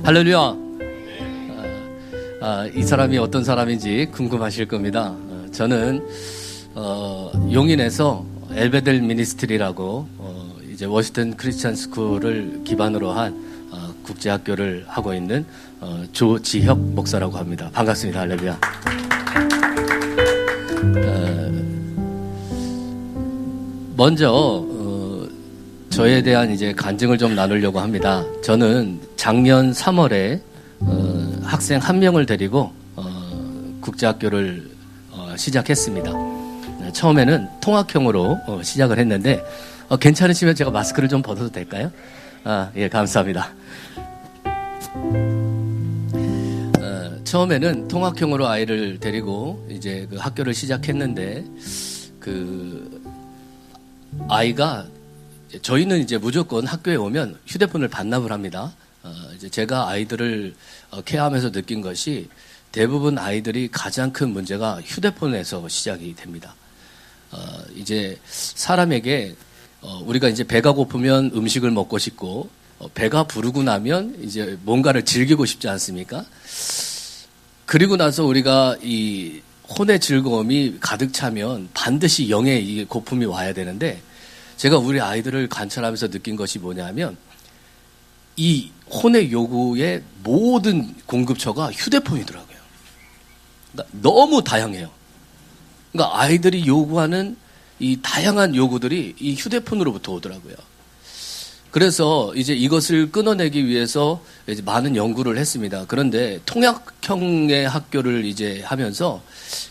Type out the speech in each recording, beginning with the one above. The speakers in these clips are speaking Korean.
할렐루야. 이 사람이 어떤 사람인지 궁금하실 겁니다. 저는 용인에서 엘베델 미니스트리라고 이제 워싱턴 크리스찬 스쿨을 기반으로 한 국제학교를 하고 있는 조지혁 목사라고 합니다. 반갑습니다. 할렐루야. 먼저 저에 대한 이제 간증을 좀 나누려고 합니다. 저는 작년 3월에 학생 한 명을 데리고 국제학교를 시작했습니다. 처음에는 통학형으로 시작을 했는데 괜찮으시면 제가 마스크를 좀 벗어도 될까요? 예, 감사합니다. 처음에는 통학형으로 아이를 데리고 이제 그 학교를 시작했는데 그 아이가 저희는 이제 무조건 학교에 오면 휴대폰을 반납을 합니다. 이제 제가 아이들을 케어하면서 느낀 것이 대부분 아이들이 가장 큰 문제가 휴대폰에서 시작이 됩니다. 이제 사람에게 우리가 이제 배가 고프면 음식을 먹고 싶고 배가 부르고 나면 이제 뭔가를 즐기고 싶지 않습니까? 그리고 나서 우리가 이 혼의 즐거움이 가득 차면 반드시 영의 이 고품이 와야 되는데 제가 우리 아이들을 관찰하면서 느낀 것이 뭐냐면 이 혼의 요구의 모든 공급처가 휴대폰이더라고요. 그러니까 너무 다양해요. 그러니까 아이들이 요구하는 이 다양한 요구들이 이 휴대폰으로부터 오더라고요. 그래서 이제 이것을 끊어내기 위해서 이제 많은 연구를 했습니다. 그런데 통학형의 학교를 이제 하면서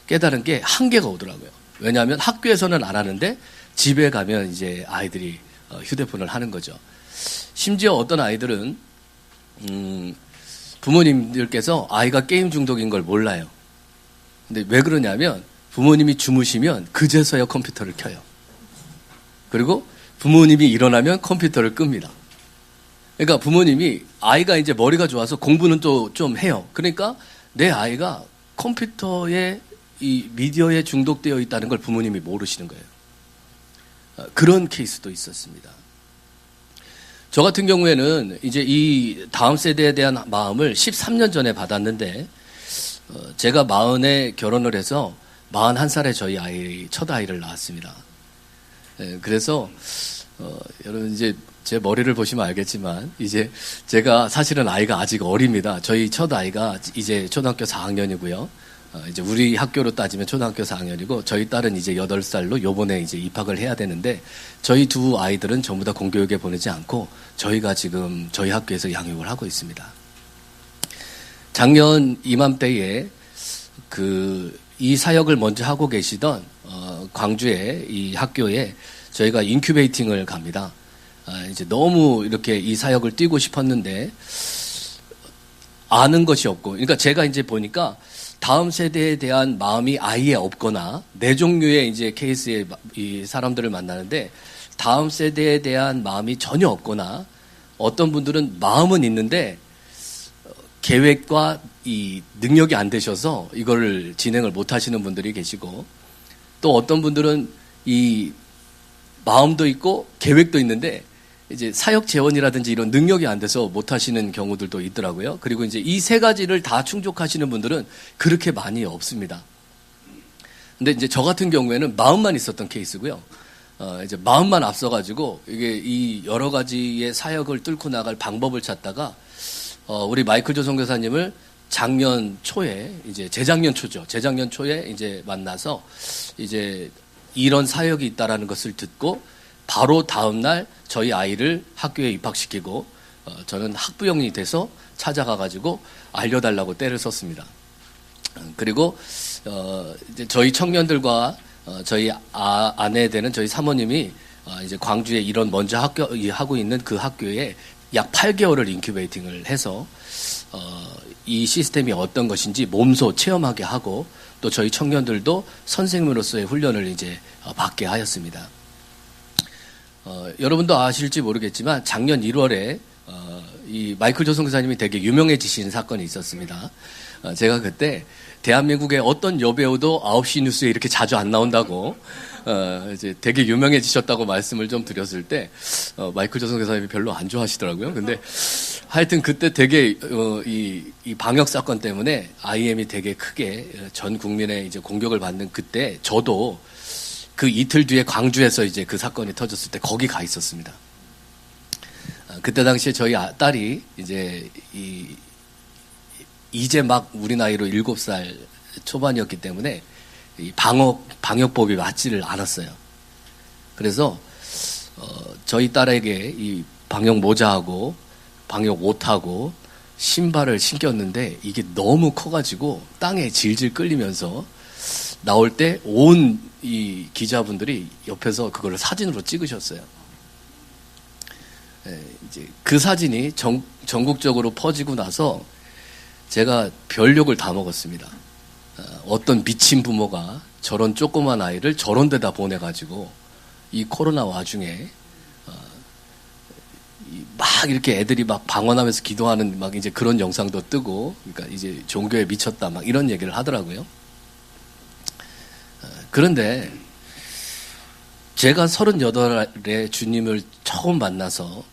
깨달은 게 한계가 오더라고요. 왜냐하면 학교에서는 안 하는데 집에 가면 이제 아이들이 휴대폰을 하는 거죠. 심지어 어떤 아이들은 부모님들께서 아이가 게임 중독인 걸 몰라요. 근데 왜 그러냐면 부모님이 주무시면 그제서야 컴퓨터를 켜요. 그리고 부모님이 일어나면 컴퓨터를 끕니다. 그러니까 부모님이 아이가 이제 머리가 좋아서 공부는 또 좀 해요. 그러니까 내 아이가 컴퓨터에 이 미디어에 중독되어 있다는 걸 부모님이 모르시는 거예요. 그런 케이스도 있었습니다. 저 같은 경우에는 이제 이 다음 세대에 대한 마음을 13년 전에 받았는데 제가 40에 결혼을 해서 41살에 저희 아이 첫 아이를 낳았습니다. 그래서 여러분 이제 제 머리를 보시면 알겠지만 이제 제가 사실은 아이가 아직 어립니다. 저희 첫 아이가 이제 초등학교 4학년이고요. 이제 우리 학교로 따지면 초등학교 4학년이고 저희 딸은 이제 8살로 요번에 이제 입학을 해야 되는데 저희 두 아이들은 전부 다 공교육에 보내지 않고 저희가 지금 저희 학교에서 양육을 하고 있습니다. 작년 이맘때에 이 사역을 먼저 하고 계시던 광주의 이 학교에 저희가 인큐베이팅을 갑니다. 이제 너무 이렇게 이 사역을 뛰고 싶었는데 아는 것이 없고, 그러니까 제가 이제 보니까 다음 세대에 대한 마음이 아예 없거나 네 종류의 이제 케이스의 이 사람들을 만나는데 다음 세대에 대한 마음이 전혀 없거나 어떤 분들은 마음은 있는데 계획과 이 능력이 안 되셔서 이거를 진행을 못 하시는 분들이 계시고 또 어떤 분들은 이 마음도 있고 계획도 있는데 이제 사역 재원이라든지 이런 능력이 안 돼서 못 하시는 경우들도 있더라고요. 그리고 이제 이 세 가지를 다 충족하시는 분들은 그렇게 많이 없습니다. 근데 이제 저 같은 경우에는 마음만 있었던 케이스고요. 이제 마음만 앞서가지고 이게 이 여러 가지의 사역을 뚫고 나갈 방법을 찾다가 우리 마이클 조 선교사님을 작년 초에 이제 재작년 초에 이제 만나서 이제 이런 사역이 있다라는 것을 듣고 바로 다음 날 저희 아이를 학교에 입학시키고 저는 학부형이 돼서 찾아가가지고 알려달라고 때를 썼습니다. 그리고 이제 저희 청년들과 저희 아내 되는 저희 사모님이 이제 광주에 이런 먼저 하고 있는 그 학교에 약 8개월을 인큐베이팅을 해서 이 시스템이 어떤 것인지 몸소 체험하게 하고 또 저희 청년들도 선생님으로서의 훈련을 이제 받게 하였습니다. 여러분도 아실지 모르겠지만 작년 1월에 이 마이클 조 선교사님이 되게 유명해지신 사건이 있었습니다. 제가 그때 대한민국의 어떤 여배우도 9시 뉴스에 이렇게 자주 안 나온다고, 이제 되게 유명해지셨다고 말씀을 좀 드렸을 때, 마이클 조성 교사님이 별로 안 좋아하시더라고요. 근데 하여튼 그때 되게, 이 방역 사건 때문에 IM이 되게 크게 전 국민의 이제 공격을 받는 그때 저도 그 이틀 뒤에 광주에서 이제 그 사건이 터졌을 때 거기 가 있었습니다. 그때 당시에 저희 딸이 이제 이제 막 우리 나이로 7살 초반이었기 때문에 이 방역법이 맞지를 않았어요. 그래서 저희 딸에게 이 방역 모자하고 방역 옷하고 신발을 신겼는데 이게 너무 커가지고 땅에 질질 끌리면서 나올 때 온 이 기자분들이 옆에서 그거를 사진으로 찍으셨어요. 이제 그 사진이 전국적으로 퍼지고 나서 제가 별욕을 다 먹었습니다. 어떤 미친 부모가 저런 조그만 아이를 저런 데다 보내가지고 이 코로나 와중에 막 이렇게 애들이 막 방언하면서 기도하는 막 이제 그런 영상도 뜨고, 그러니까 이제 종교에 미쳤다 막 이런 얘기를 하더라고요. 그런데 제가 38에 주님을 처음 만나서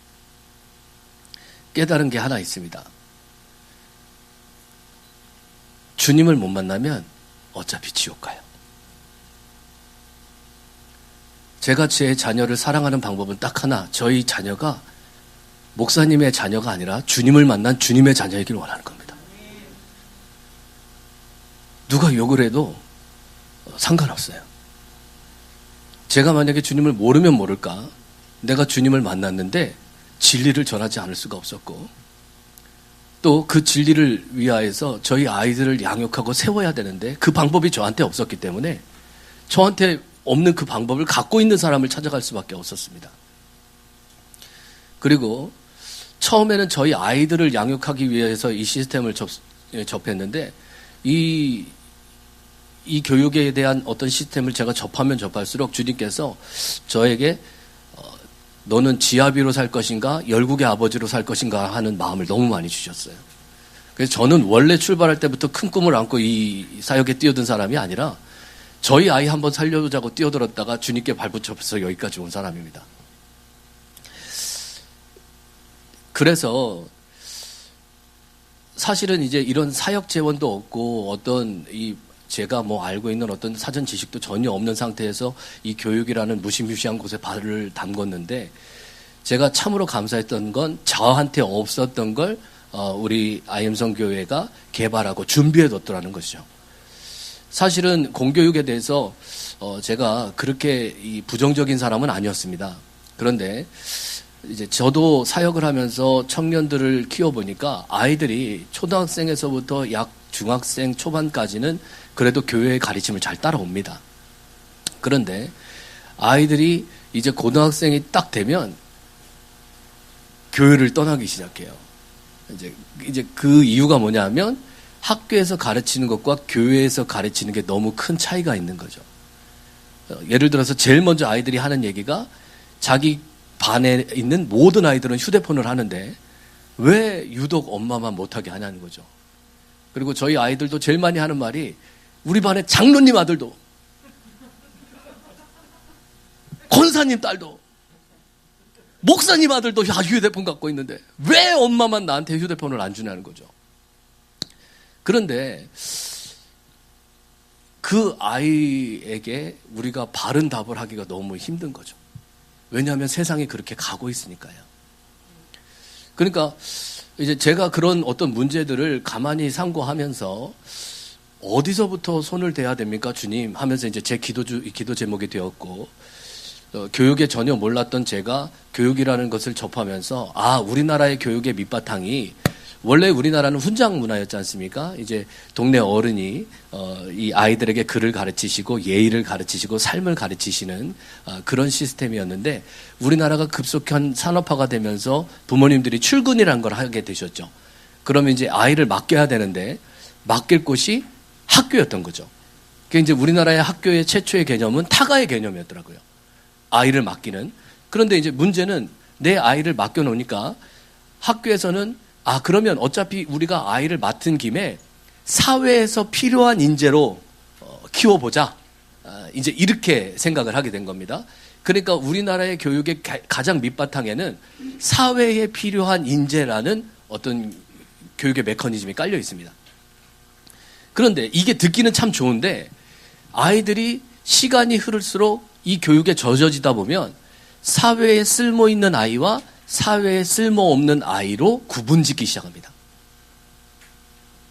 깨달은 게 하나 있습니다. 주님을 못 만나면 어차피 지옥 가요. 제가 제 자녀를 사랑하는 방법은 딱 하나, 저희 자녀가 목사님의 자녀가 아니라 주님을 만난 주님의 자녀이길 원하는 겁니다. 누가 욕을 해도 상관없어요. 제가 만약에 주님을 모르면 모를까, 내가 주님을 만났는데 진리를 전하지 않을 수가 없었고, 또 그 진리를 위하여서 저희 아이들을 양육하고 세워야 되는데 그 방법이 저한테 없었기 때문에 저한테 없는 그 방법을 갖고 있는 사람을 찾아갈 수밖에 없었습니다. 그리고 처음에는 저희 아이들을 양육하기 위해서 이 시스템을 접했는데 이 교육에 대한 어떤 시스템을 제가 접하면 접할수록 주님께서 저에게 너는 지아비로 살 것인가 열국의 아버지로 살 것인가 하는 마음을 너무 많이 주셨어요. 그래서 저는 원래 출발할 때부터 큰 꿈을 안고 이 사역에 뛰어든 사람이 아니라 저희 아이 한번 살려보자고 뛰어들었다가 주님께 발붙여서 여기까지 온 사람입니다. 그래서 사실은 이제 이런 사역 재원도 없고 어떤 제가 뭐 알고 있는 어떤 사전 지식도 전혀 없는 상태에서 이 교육이라는 무시무시한 곳에 발을 담궜는데, 제가 참으로 감사했던 건 저한테 없었던 걸 우리 IM성 교회가 개발하고 준비해뒀더라는 것이죠. 사실은 공교육에 대해서 제가 그렇게 부정적인 사람은 아니었습니다. 그런데 이제 저도 사역을 하면서 청년들을 키워보니까 아이들이 초등학생에서부터 약 중학생 초반까지는 그래도 교회의 가르침을 잘 따라옵니다. 그런데 아이들이 이제 고등학생이 딱 되면 교회를 떠나기 시작해요. 이제 그 이유가 뭐냐면 학교에서 가르치는 것과 교회에서 가르치는 게 너무 큰 차이가 있는 거죠. 예를 들어서 제일 먼저 아이들이 하는 얘기가 자기 반에 있는 모든 아이들은 휴대폰을 하는데 왜 유독 엄마만 못하게 하냐는 거죠. 그리고 저희 아이들도 제일 많이 하는 말이 우리 반에 장로님 아들도 권사님 딸도 목사님 아들도 휴대폰 갖고 있는데 왜 엄마만 나한테 휴대폰을 안 주냐는 거죠. 그런데 그 아이에게 우리가 바른 답을 하기가 너무 힘든 거죠. 왜냐하면 세상이 그렇게 가고 있으니까요. 그러니까 이제 제가 그런 어떤 문제들을 가만히 상고하면서 어디서부터 손을 대야 됩니까, 주님? 하면서 이제 제 기도 제목이 되었고, 교육에 전혀 몰랐던 제가 교육이라는 것을 접하면서 우리나라의 교육의 밑바탕이 원래 우리나라는 훈장 문화였지 않습니까? 이제 동네 어른이 이 아이들에게 글을 가르치시고 예의를 가르치시고 삶을 가르치시는 그런 시스템이었는데, 우리나라가 급속한 산업화가 되면서 부모님들이 출근이라는 걸 하게 되셨죠. 그러면 이제 아이를 맡겨야 되는데 맡길 곳이 학교였던 거죠. 그게 이제 우리나라의 학교의 최초의 개념은 타가의 개념이었더라고요. 아이를 맡기는. 그런데 이제 문제는 내 아이를 맡겨놓으니까 학교에서는 그러면 어차피 우리가 아이를 맡은 김에 사회에서 필요한 인재로 키워보자. 이제 이렇게 생각을 하게 된 겁니다. 그러니까 우리나라의 교육의 가장 밑바탕에는 사회에 필요한 인재라는 어떤 교육의 메커니즘이 깔려 있습니다. 그런데 이게 듣기는 참 좋은데 아이들이 시간이 흐를수록 이 교육에 젖어지다 보면 사회에 쓸모있는 아이와 사회에 쓸모없는 아이로 구분짓기 시작합니다.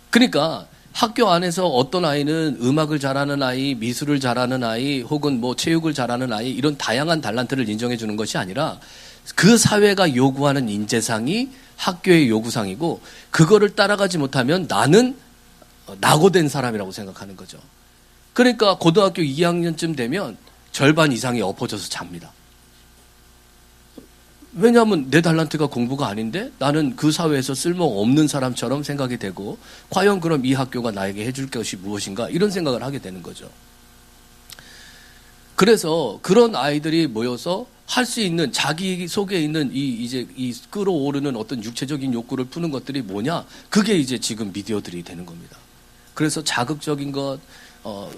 그러니까 학교 안에서 어떤 아이는 음악을 잘하는 아이, 미술을 잘하는 아이, 혹은 뭐 체육을 잘하는 아이, 이런 다양한 달란트를 인정해 주는 것이 아니라 그 사회가 요구하는 인재상이 학교의 요구상이고 그거를 따라가지 못하면 나는 낙오된 사람이라고 생각하는 거죠. 그러니까 고등학교 2학년쯤 되면 절반 이상이 엎어져서 잡니다. 왜냐하면 내 달란트가 공부가 아닌데 나는 그 사회에서 쓸모없는 사람처럼 생각이 되고 과연 그럼 이 학교가 나에게 해줄 것이 무엇인가 이런 생각을 하게 되는 거죠. 그래서 그런 아이들이 모여서 할 수 있는 자기 속에 있는 이 끌어오르는 어떤 육체적인 욕구를 푸는 것들이 뭐냐? 그게 이제 지금 미디어들이 되는 겁니다. 그래서 자극적인 것,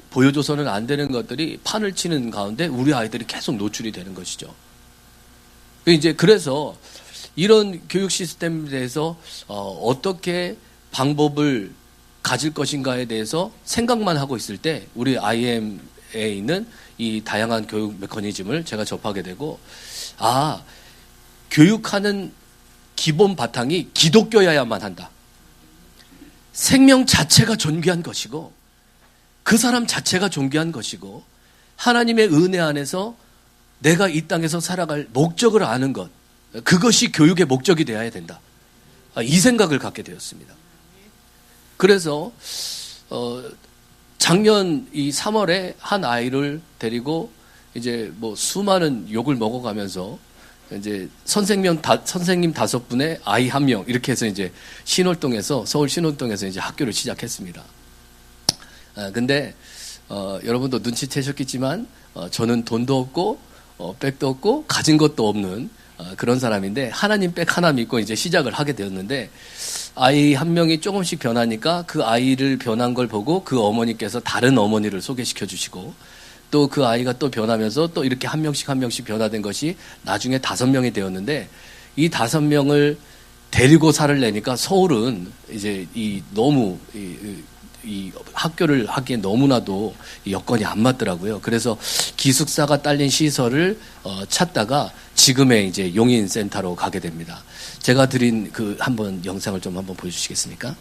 보여줘서는 안 되는 것들이 판을 치는 가운데 우리 아이들이 계속 노출이 되는 것이죠. 이제 그래서 이런 교육 시스템에 대해서 어떻게 방법을 가질 것인가에 대해서 생각만 하고 있을 때 우리 IM에 있는 이 다양한 교육 메커니즘을 제가 접하게 되고 교육하는 기본 바탕이 기독교여야만 한다. 생명 자체가 존귀한 것이고 그 사람 자체가 존귀한 것이고 하나님의 은혜 안에서 내가 이 땅에서 살아갈 목적을 아는 것, 그것이 교육의 목적이 되어야 된다. 이 생각을 갖게 되었습니다. 그래서 작년 이 3월에 한 아이를 데리고 이제 뭐 수많은 욕을 먹어가면서 이제 선생님 5분에 아이 1명 이렇게 해서 이제 서울 신월동에서 이제 학교를 시작했습니다. 근데 여러분도 눈치채셨겠지만 저는 돈도 없고 백도 없고 가진 것도 없는 그런 사람인데 하나님 백 하나 믿고 이제 시작을 하게 되었는데 아이 1명이 조금씩 변하니까 그 아이를 변한 걸 보고 그 어머니께서 다른 어머니를 소개시켜 주시고 또 그 아이가 또 변하면서 또 이렇게 한 명씩 변화된 것이 나중에 5명이 되었는데 이 5명을 데리고 살을 내니까 서울은 이제 너무 이 학교를 하기에 너무나도 여건이 안 맞더라고요. 그래서 기숙사가 딸린 시설을 찾다가 지금의 이제 용인센터로 가게 됩니다. 제가 드린 그 한번 영상을 좀 한번 보여주시겠습니까?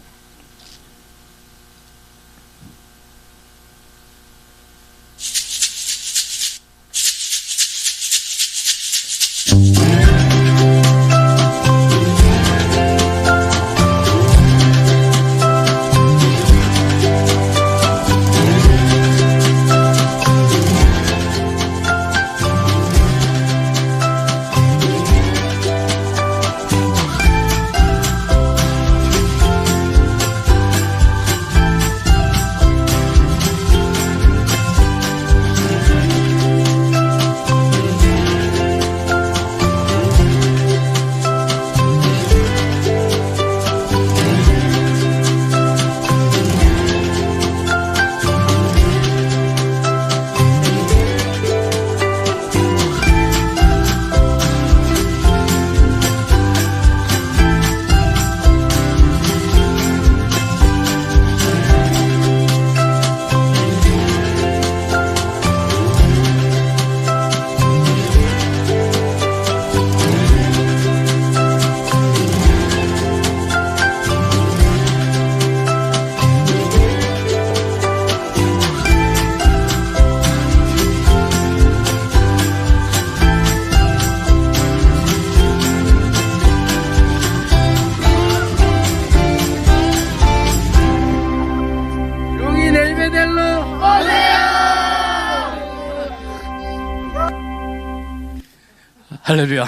할렐루야.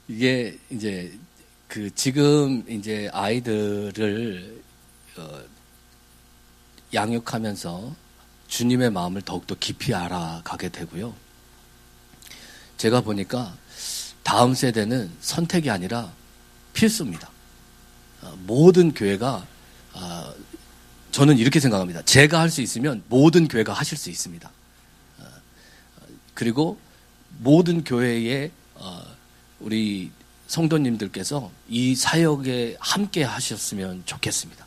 이게 이제 지금 이제 아이들을 양육하면서 주님의 마음을 더욱더 깊이 알아가게 되고요. 제가 보니까 다음 세대는 선택이 아니라 필수입니다. 모든 교회가 저는 이렇게 생각합니다. 제가 할 수 있으면 모든 교회가 하실 수 있습니다. 그리고 모든 교회의 우리 성도님들께서 이 사역에 함께 하셨으면 좋겠습니다.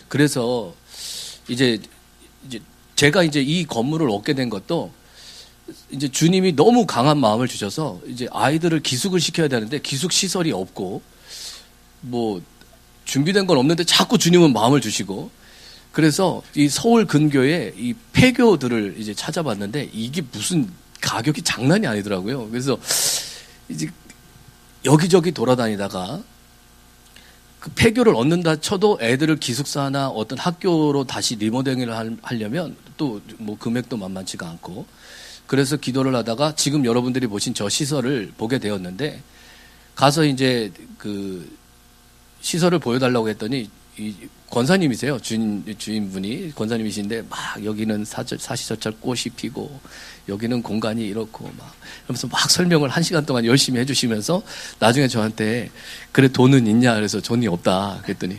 그래서 이제 제가 이제 이 건물을 얻게 된 것도 이제 주님이 너무 강한 마음을 주셔서 이제 아이들을 기숙을 시켜야 되는데 기숙 시설이 없고 뭐 준비된 건 없는데 자꾸 주님은 마음을 주시고, 그래서 이 서울 근교에 이 폐교들을 이제 찾아봤는데 이게 무슨 가격이 장난이 아니더라고요. 그래서 이제 여기저기 돌아다니다가 그 폐교를 얻는다 쳐도 애들을 기숙사나 어떤 학교로 다시 리모델링을 하려면 또 뭐 금액도 만만치가 않고, 그래서 기도를 하다가 지금 여러분들이 보신 저 시설을 보게 되었는데, 가서 이제 그 시설을 보여달라고 했더니 이 권사님이세요. 주인분이 권사님이신데 막 여기는 사시사철 꽃이 피고 여기는 공간이 이렇고 막 그러면서 막 설명을 1시간 동안 열심히 해주시면서 나중에 저한테 그래 돈은 있냐 그래서 돈이 없다 그랬더니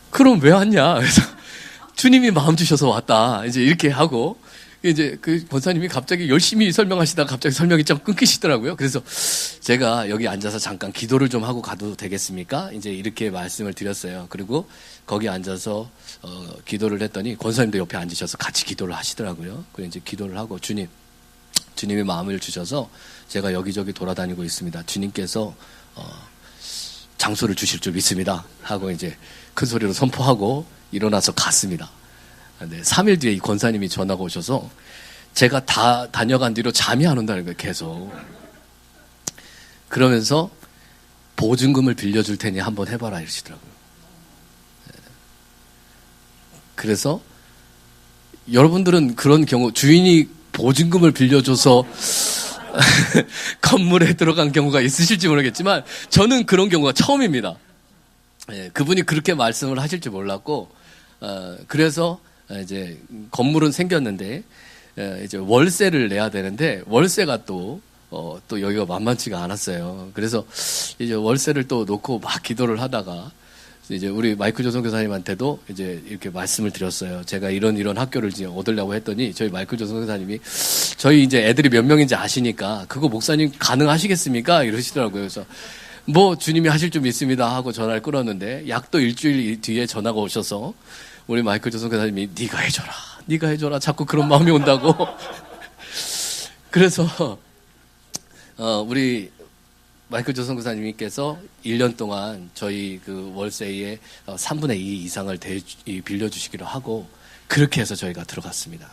그럼 왜 왔냐 그래서 주님이 마음 주셔서 왔다 이제 이렇게 하고, 이제 그 권사님이 갑자기 열심히 설명하시다가 갑자기 설명이 좀 끊기시더라고요. 그래서 제가 여기 앉아서 잠깐 기도를 좀 하고 가도 되겠습니까? 이제 이렇게 말씀을 드렸어요. 그리고 거기 앉아서 기도를 했더니 권사님도 옆에 앉으셔서 같이 기도를 하시더라고요. 그래서 이제 기도를 하고 주님이 마음을 주셔서 제가 여기저기 돌아다니고 있습니다. 주님께서 장소를 주실 줄 믿습니다. 하고 이제 큰 소리로 선포하고 일어나서 갔습니다. 네, 3일 뒤에 이 권사님이 전화가 오셔서 제가 다 다녀간 뒤로 잠이 안 온다는 거예요, 계속. 그러면서 보증금을 빌려줄 테니 한번 해봐라 이러시더라고요. 그래서 여러분들은 그런 경우 주인이 보증금을 빌려줘서 건물에 들어간 경우가 있으실지 모르겠지만 저는 그런 경우가 처음입니다. 그분이 그렇게 말씀을 하실 줄 몰랐고, 그래서 이제 건물은 생겼는데 이제 월세를 내야 되는데 월세가 또 여기가 만만치가 않았어요. 그래서 이제 월세를 또 놓고 막 기도를 하다가 이제 우리 마이클 조선 교사님한테도 이제 이렇게 말씀을 드렸어요. 제가 이런 학교를 이제 얻으려고 했더니 저희 마이클 조선 교사님이 저희 이제 애들이 몇 명인지 아시니까 그거 목사님 가능하시겠습니까? 이러시더라고요. 그래서 뭐 주님이 하실 줄 믿습니다 하고 전화를 끊었는데 약 또 일주일 뒤에 전화가 오셔서 우리 마이클 조선 교사님이 네가 해줘라 자꾸 그런 마음이 온다고. 그래서 우리 마이클 조선 교사님께서 1년 동안 저희 그 월세의 3분의 2 이상을 빌려주시기로 하고 그렇게 해서 저희가 들어갔습니다.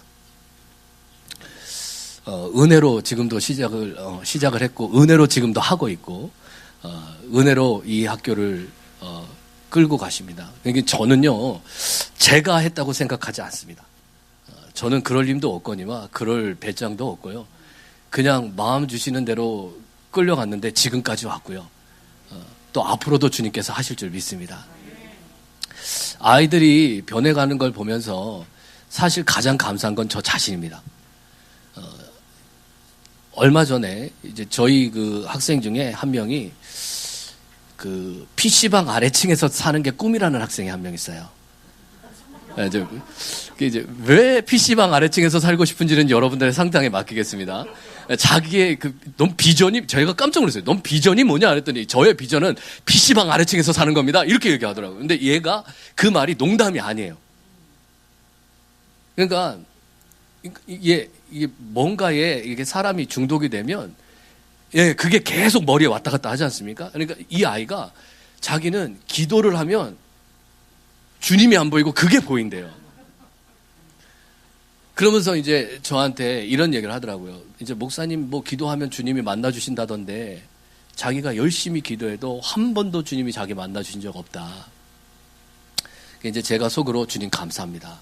은혜로 지금도 시작을 했고 은혜로 지금도 하고 있고 은혜로 이 학교를 끌고 가십니다. 그러니까 저는요 제가 했다고 생각하지 않습니다. 저는 그럴 힘도 없거니와 그럴 배짱도 없고요. 그냥 마음 주시는 대로 끌려갔는데 지금까지 왔고요. 또 앞으로도 주님께서 하실 줄 믿습니다. 아이들이 변해가는 걸 보면서 사실 가장 감사한 건 저 자신입니다. 얼마 전에 이제 저희 그 학생 중에 한 명이 그 PC방 아래층에서 사는 게 꿈이라는 학생이 한 명 있어요. 이제 왜 PC방 아래층에서 살고 싶은지는 여러분들의 상상에 맡기겠습니다. 자기의 넌 비전이, 저희가 깜짝 놀랐어요. 넌 비전이 뭐냐? 그랬더니 저의 비전은 PC방 아래층에서 사는 겁니다. 이렇게 얘기하더라고요. 근데 얘가 그 말이 농담이 아니에요. 그러니까 이게 뭔가에 이게 사람이 중독이 되면 그게 계속 머리에 왔다 갔다 하지 않습니까? 그러니까 이 아이가 자기는 기도를 하면 주님이 안 보이고 그게 보인대요. 그러면서 이제 저한테 이런 얘기를 하더라고요. 이제 목사님 뭐 기도하면 주님이 만나주신다던데 자기가 열심히 기도해도 한 번도 주님이 자기 만나주신 적 없다. 이제 제가 속으로 주님 감사합니다.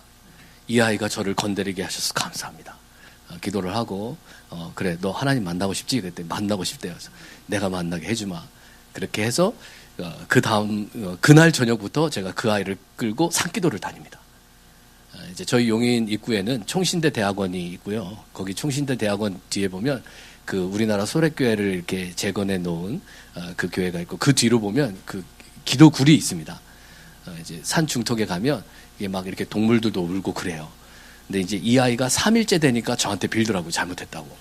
이 아이가 저를 건드리게 하셔서 감사합니다. 기도를 하고 그래 너 하나님 만나고 싶지? 그랬더니 만나고 싶대요. 그래서 내가 만나게 해주마. 그렇게 해서 그 다음 그날 저녁부터 제가 그 아이를 끌고 산기도를 다닙니다. 이제 저희 용인 입구에는 총신대 대학원이 있고요. 거기 총신대 대학원 뒤에 보면 그 우리나라 소래교회를 이렇게 재건해 놓은 그 교회가 있고 그 뒤로 보면 그 기도굴이 있습니다. 이제 산 중턱에 가면 이게 막 이렇게 동물들도 울고 그래요. 근데 이제 이 아이가 3일째 되니까 저한테 빌더라고요. 잘못했다고.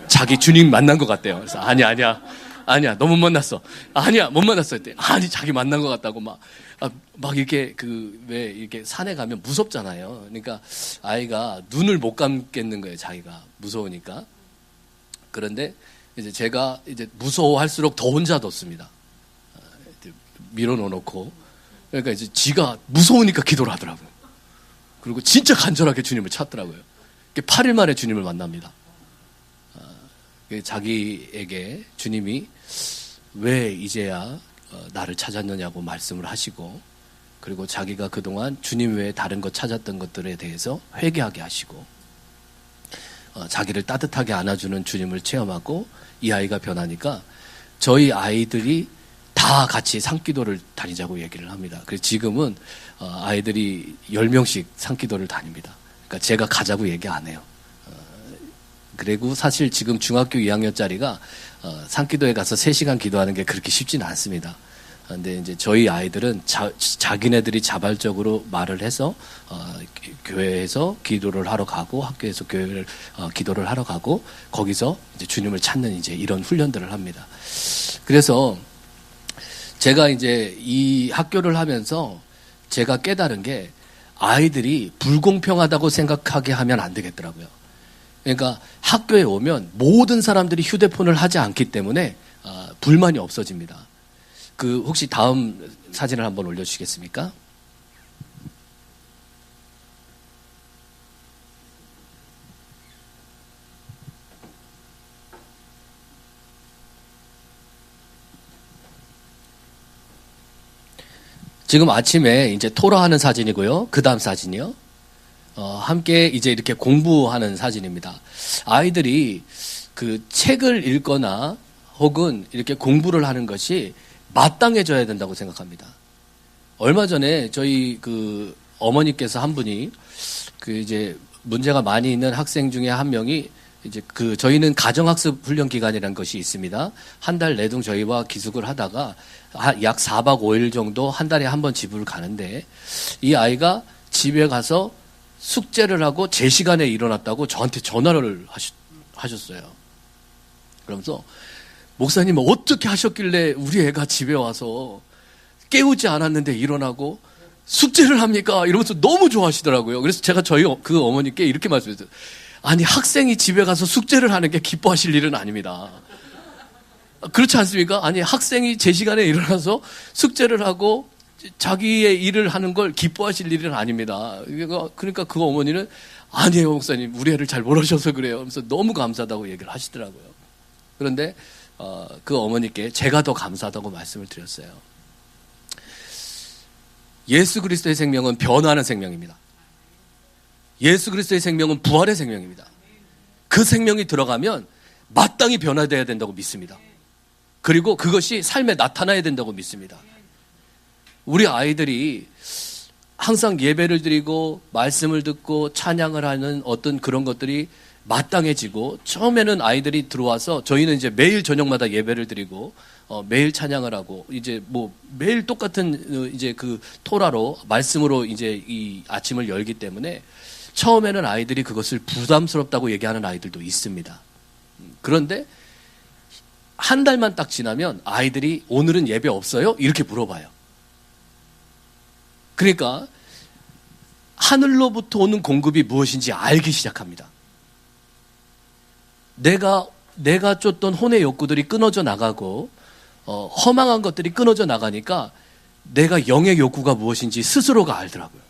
자기 주님 만난 것 같대요. 그래서 아니야 너무 만났어. 아니야 못 만났어 했대. 아니 자기 만난 것 같다고 막 이렇게 왜 이렇게 산에 가면 무섭잖아요. 그러니까 아이가 눈을 못 감겠는 거예요. 자기가 무서우니까. 그런데 이제 제가 이제 무서워할수록 더 혼자 뒀습니다. 밀어놓고. 그러니까 이제 지가 무서우니까 기도를 하더라고요. 그리고 진짜 간절하게 주님을 찾더라고요. 8일 만에 주님을 만납니다. 자기에게 주님이 왜 이제야 나를 찾았느냐고 말씀을 하시고, 그리고 자기가 그동안 주님 외에 다른 것 찾았던 것들에 대해서 회개하게 하시고, 자기를 따뜻하게 안아주는 주님을 체험하고 이 아이가 변하니까 저희 아이들이 다 같이 산기도를 다니자고 얘기를 합니다. 그래서 지금은 아이들이 10명씩 산기도를 다닙니다. 그러니까 제가 가자고 얘기 안 해요. 그리고 사실 지금 중학교 2학년짜리가 산기도에 가서 3시간 기도하는 게 그렇게 쉽지는 않습니다. 근데 이제 저희 아이들은 자기네들이 자발적으로 말을 해서 교회에서 기도를 하러 가고, 학교에서 기도를 하러 가고, 거기서 이제 주님을 찾는 이제 이런 훈련들을 합니다. 그래서 제가 이제 이 학교를 하면서 제가 깨달은 게, 아이들이 불공평하다고 생각하게 하면 안 되겠더라고요. 그러니까 학교에 오면 모든 사람들이 휴대폰을 하지 않기 때문에 불만이 없어집니다. 혹시 다음 사진을 한번 올려주시겠습니까? 지금 아침에 이제 토라하는 사진이고요. 그 다음 사진이요. 함께 이제 이렇게 공부하는 사진입니다. 아이들이 그 책을 읽거나 혹은 이렇게 공부를 하는 것이 마땅해져야 된다고 생각합니다. 얼마 전에 저희 어머니께서 한 분이 이제 문제가 많이 있는 학생 중에 한 명이 이제 저희는 가정학습 훈련 기간이라는 것이 있습니다. 한 달 내동 저희와 기숙을 하다가 약 4박 5일 정도 한 달에 한 번 집을 가는데, 이 아이가 집에 가서 숙제를 하고 제 시간에 일어났다고 저한테 전화를 하셨어요. 그러면서 목사님 어떻게 하셨길래 우리 애가 집에 와서 깨우지 않았는데 일어나고 숙제를 합니까? 이러면서 너무 좋아하시더라고요. 그래서 제가 저희 그 어머니께 이렇게 말씀했어요. 아니, 학생이 집에 가서 숙제를 하는 게 기뻐하실 일은 아닙니다. 그렇지 않습니까? 아니, 학생이 제 시간에 일어나서 숙제를 하고 자기의 일을 하는 걸 기뻐하실 일은 아닙니다. 그러니까 그 어머니는 아니에요, 목사님. 우리 애를 잘 모르셔서 그래요. 그래서 너무 감사하다고 얘기를 하시더라고요. 그런데 그 어머니께 제가 더 감사하다고 말씀을 드렸어요. 예수 그리스도의 생명은 변화하는 생명입니다. 예수 그리스도의 생명은 부활의 생명입니다. 그 생명이 들어가면 마땅히 변화되어야 된다고 믿습니다. 그리고 그것이 삶에 나타나야 된다고 믿습니다. 우리 아이들이 항상 예배를 드리고 말씀을 듣고 찬양을 하는 어떤 그런 것들이 마땅해지고, 처음에는 아이들이 들어와서 저희는 이제 매일 저녁마다 예배를 드리고 매일 찬양을 하고, 이제 매일 똑같은 이제 토라로 말씀으로 이제 이 아침을 열기 때문에 처음에는 아이들이 그것을 부담스럽다고 얘기하는 아이들도 있습니다. 그런데 한 달만 딱 지나면 아이들이 오늘은 예배 없어요? 이렇게 물어봐요. 그러니까 하늘로부터 오는 공급이 무엇인지 알기 시작합니다. 내가 쫓던 혼의 욕구들이 끊어져 나가고 허망한 것들이 끊어져 나가니까 내가 영의 욕구가 무엇인지 스스로가 알더라고요.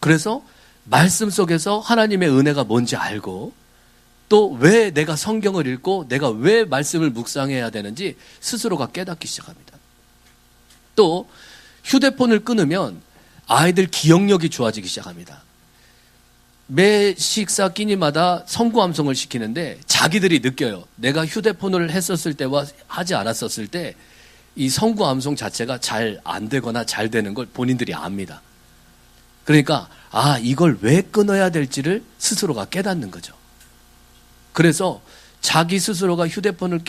그래서 말씀 속에서 하나님의 은혜가 뭔지 알고, 또 왜 내가 성경을 읽고 내가 왜 말씀을 묵상해야 되는지 스스로가 깨닫기 시작합니다. 또 휴대폰을 끊으면 아이들 기억력이 좋아지기 시작합니다. 매 식사 끼니마다 성구암송을 시키는데 자기들이 느껴요. 내가 휴대폰을 했었을 때와 하지 않았었을 때 이 성구암송 자체가 잘 안 되거나 잘 되는 걸 본인들이 압니다. 그러니까 이걸 왜 끊어야 될지를 스스로가 깨닫는 거죠. 그래서 자기 스스로가 휴대폰을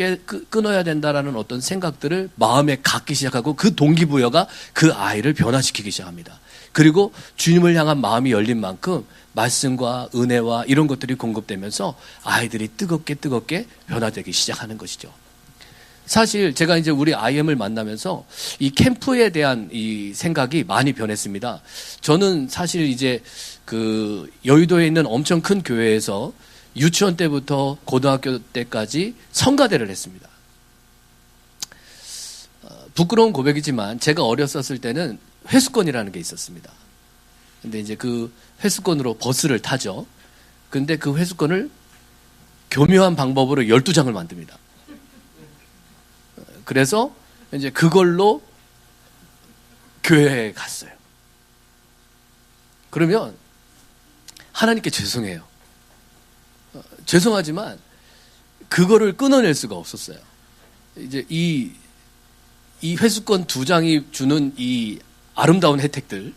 끊어야 된다라는 어떤 생각들을 마음에 갖기 시작하고 그 동기부여가 그 아이를 변화시키기 시작합니다. 그리고 주님을 향한 마음이 열린 만큼 말씀과 은혜와 이런 것들이 공급되면서 아이들이 뜨겁게 변화되기 시작하는 것이죠. 사실 제가 이제 우리 IM을 만나면서 이 캠프에 대한 이 생각이 많이 변했습니다. 저는 사실 이제 그 여의도에 있는 엄청 큰 교회에서 유치원 때부터 고등학교 때까지 성가대를 했습니다. 부끄러운 고백이지만 제가 어렸었을 때는 회수권이라는 게 있었습니다. 근데 이제 그 회수권으로 버스를 타죠. 근데 그 회수권을 교묘한 방법으로 12장을 만듭니다. 그래서 이제 그걸로 교회에 갔어요. 그러면 하나님께 죄송해요. 죄송하지만 그거를 끊어낼 수가 없었어요. 이제 이 회수권 2장이 주는 이 아름다운 혜택들,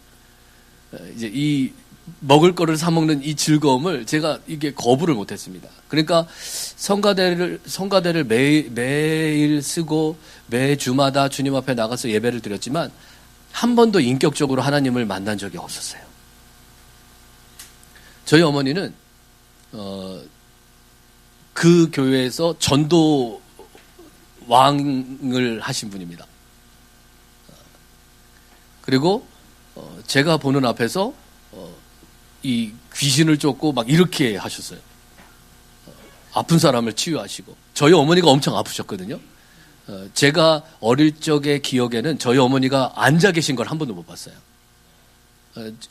이제 이 먹을 거를 사 먹는 이 즐거움을 제가 이게 거부를 못했습니다. 그러니까 성가대를 매일 쓰고 매 주마다 주님 앞에 나가서 예배를 드렸지만 한 번도 인격적으로 하나님을 만난 적이 없었어요. 저희 어머니는 그 교회에서 전도 왕을 하신 분입니다. 그리고 제가 보는 앞에서 이 귀신을 쫓고 막 이렇게 하셨어요. 아픈 사람을 치유하시고. 저희 어머니가 엄청 아프셨거든요. 제가 어릴 적의 기억에는 저희 어머니가 앉아 계신 걸 한 번도 못 봤어요.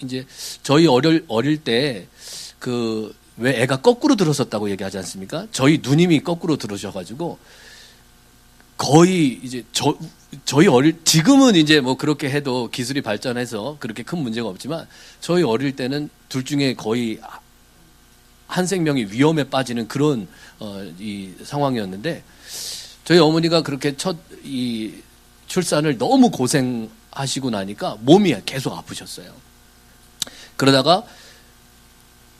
이제 저희 어릴 때 왜 애가 거꾸로 들었었다고 얘기하지 않습니까? 저희 누님이 거꾸로 들으셔가지고 거의 이제 저희 지금은 이제 뭐 그렇게 해도 기술이 발전해서 그렇게 큰 문제가 없지만 저희 어릴 때는 둘 중에 거의 한 생명이 위험에 빠지는 그런 이 상황이었는데 저희 어머니가 그렇게 이 출산을 너무 고생하시고 나니까 몸이 계속 아프셨어요. 그러다가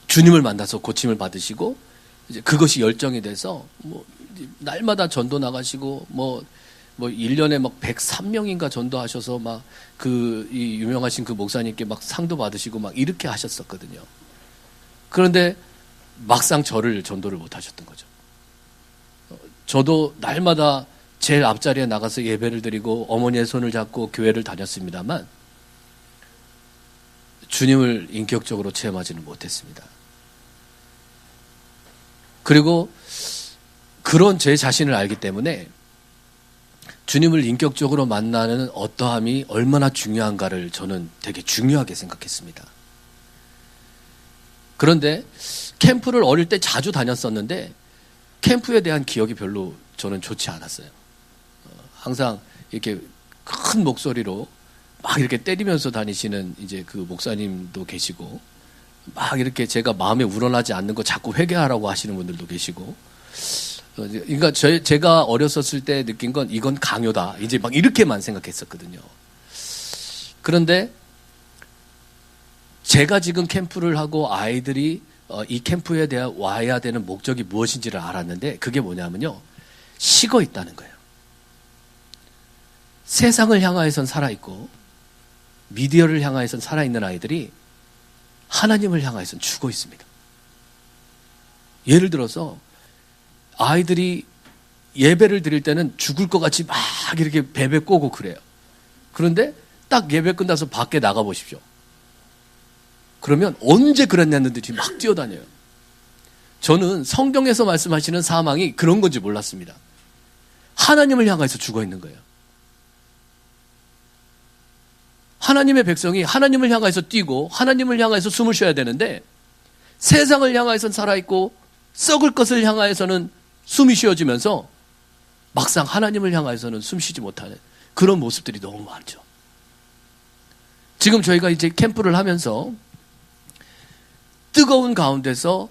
주님을 만나서 고침을 받으시고 이제 그것이 열정이 돼서 뭐 날마다 전도 나가시고 뭐 1년에 막 103명인가 전도하셔서 막 이 유명하신 그 목사님께 막 상도 받으시고 막 이렇게 하셨었거든요. 그런데 막상 저를 전도를 못 하셨던 거죠. 저도 날마다 제일 앞자리에 나가서 예배를 드리고 어머니의 손을 잡고 교회를 다녔습니다만 주님을 인격적으로 체험하지는 못했습니다. 그리고 그런 제 자신을 알기 때문에 주님을 인격적으로 만나는 어떠함이 얼마나 중요한가를 저는 되게 중요하게 생각했습니다. 그런데 캠프를 어릴 때 자주 다녔었는데 캠프에 대한 기억이 별로 저는 좋지 않았어요. 항상 이렇게 큰 목소리로 막 이렇게 때리면서 다니시는 이제 그 목사님도 계시고 막 이렇게 제가 마음에 우러나지 않는 거 자꾸 회개하라고 하시는 분들도 계시고 그러니까 제가 어렸었을 때 느낀 건 이건 강요다. 이제 막 이렇게만 생각했었거든요. 그런데 제가 지금 캠프를 하고 아이들이 이 캠프에 대해 와야 되는 목적이 무엇인지를 알았는데 그게 뭐냐면요. 식어 있다는 거예요. 세상을 향하여선 살아있고 미디어를 향하여선 살아있는 아이들이 하나님을 향하여선 죽어 있습니다. 예를 들어서 아이들이 예배를 드릴 때는 죽을 것 같이 막 이렇게 베베 꼬고 그래요. 그런데 딱 예배 끝나서 밖에 나가 보십시오. 그러면 언제 그랬냐는 듯이 막 뛰어다녀요. 저는 성경에서 말씀하시는 사망이 그런 건지 몰랐습니다. 하나님을 향해서 죽어 있는 거예요. 하나님의 백성이 하나님을 향해서 뛰고 하나님을 향해서 숨을 쉬어야 되는데 세상을 향해서는 살아있고 썩을 것을 향해서는 숨이 쉬어지면서 막상 하나님을 향해서는 숨쉬지 못하는 그런 모습들이 너무 많죠. 지금 저희가 이제 캠프를 하면서 뜨거운 가운데서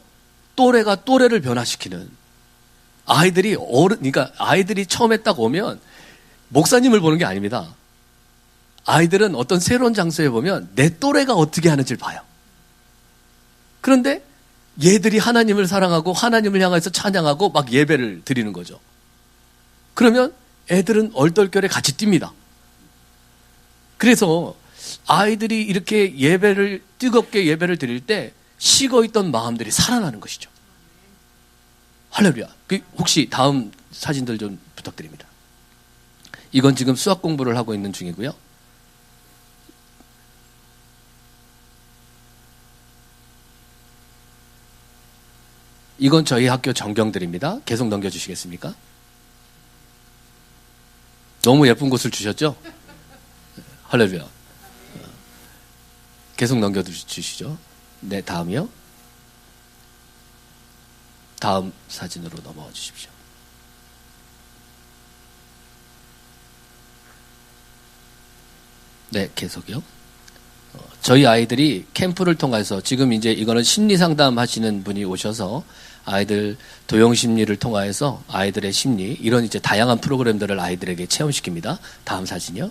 또래가 또래를 변화시키는 그러니까 아이들이 처음에 딱 오면 목사님을 보는 게 아닙니다. 아이들은 어떤 새로운 장소에 보면 내 또래가 어떻게 하는지를 봐요. 그런데 얘들이 하나님을 사랑하고 하나님을 향해서 찬양하고 막 예배를 드리는 거죠. 그러면 애들은 얼떨결에 같이 뜁니다. 그래서 아이들이 이렇게 뜨겁게 예배를 드릴 때 식어있던 마음들이 살아나는 것이죠. 할렐루야. 혹시 다음 사진들 좀 부탁드립니다. 이건 지금 수학 공부를 하고 있는 중이고요. 이건 저희 학교 전경들입니다. 계속 넘겨주시겠습니까? 너무 예쁜 곳을 주셨죠? 할렐루야. 계속 넘겨주시죠. 네, 다음이요. 다음 사진으로 넘어가 주십시오. 네, 계속이요. 저희 아이들이 캠프를 통해서 지금 이제 이거는 심리 상담 하시는 분이 오셔서 아이들 도형 심리를 통해서 아이들의 심리 이런 이제 다양한 프로그램들을 아이들에게 체험시킵니다. 다음 사진이요.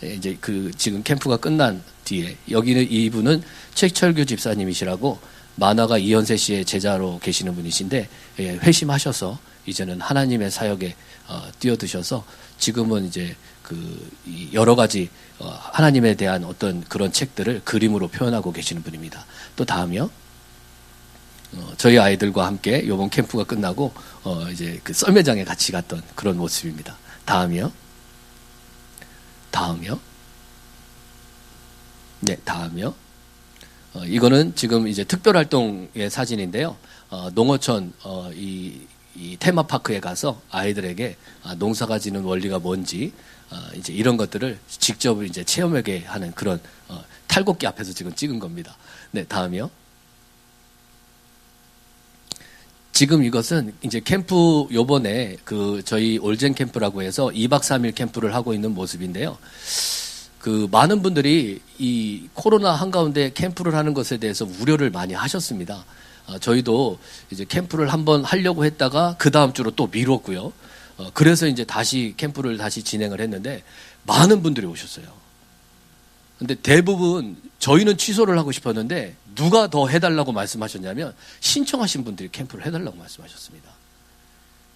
이제 지금 캠프가 끝난 뒤에 여기는 이분은 최철규 집사님이시라고 만화가 이현세 씨의 제자로 계시는 분이신데 회심하셔서 이제는 하나님의 사역에 뛰어드셔서 지금은 이제 여러 가지 하나님에 대한 어떤 그런 책들을 그림으로 표현하고 계시는 분입니다. 또 다음이요. 저희 아이들과 함께 이번 캠프가 끝나고 이제 썰매장에 같이 갔던 그런 모습입니다. 다음이요. 다음이요. 네, 다음이요. 이거는 지금 이제 특별활동의 사진인데요. 농어촌 이 테마파크에 가서 아이들에게 농사가 지는 원리가 뭔지 이제 이런 것들을 직접 이제 체험하게 하는 그런 탈곡기 앞에서 지금 찍은 겁니다. 네, 다음이요. 지금 이것은 이제 캠프 요번에 저희 올젠 캠프라고 해서 2박 3일 캠프를 하고 있는 모습인데요. 많은 분들이 이 코로나 한가운데 캠프를 하는 것에 대해서 우려를 많이 하셨습니다. 저희도 이제 캠프를 한번 하려고 했다가 그 다음 주로 또 미뤘고요. 그래서 이제 다시 캠프를 다시 진행을 했는데 많은 분들이 오셨어요. 근데 대부분 저희는 취소를 하고 싶었는데 누가 더 해달라고 말씀하셨냐면 신청하신 분들이 캠프를 해달라고 말씀하셨습니다.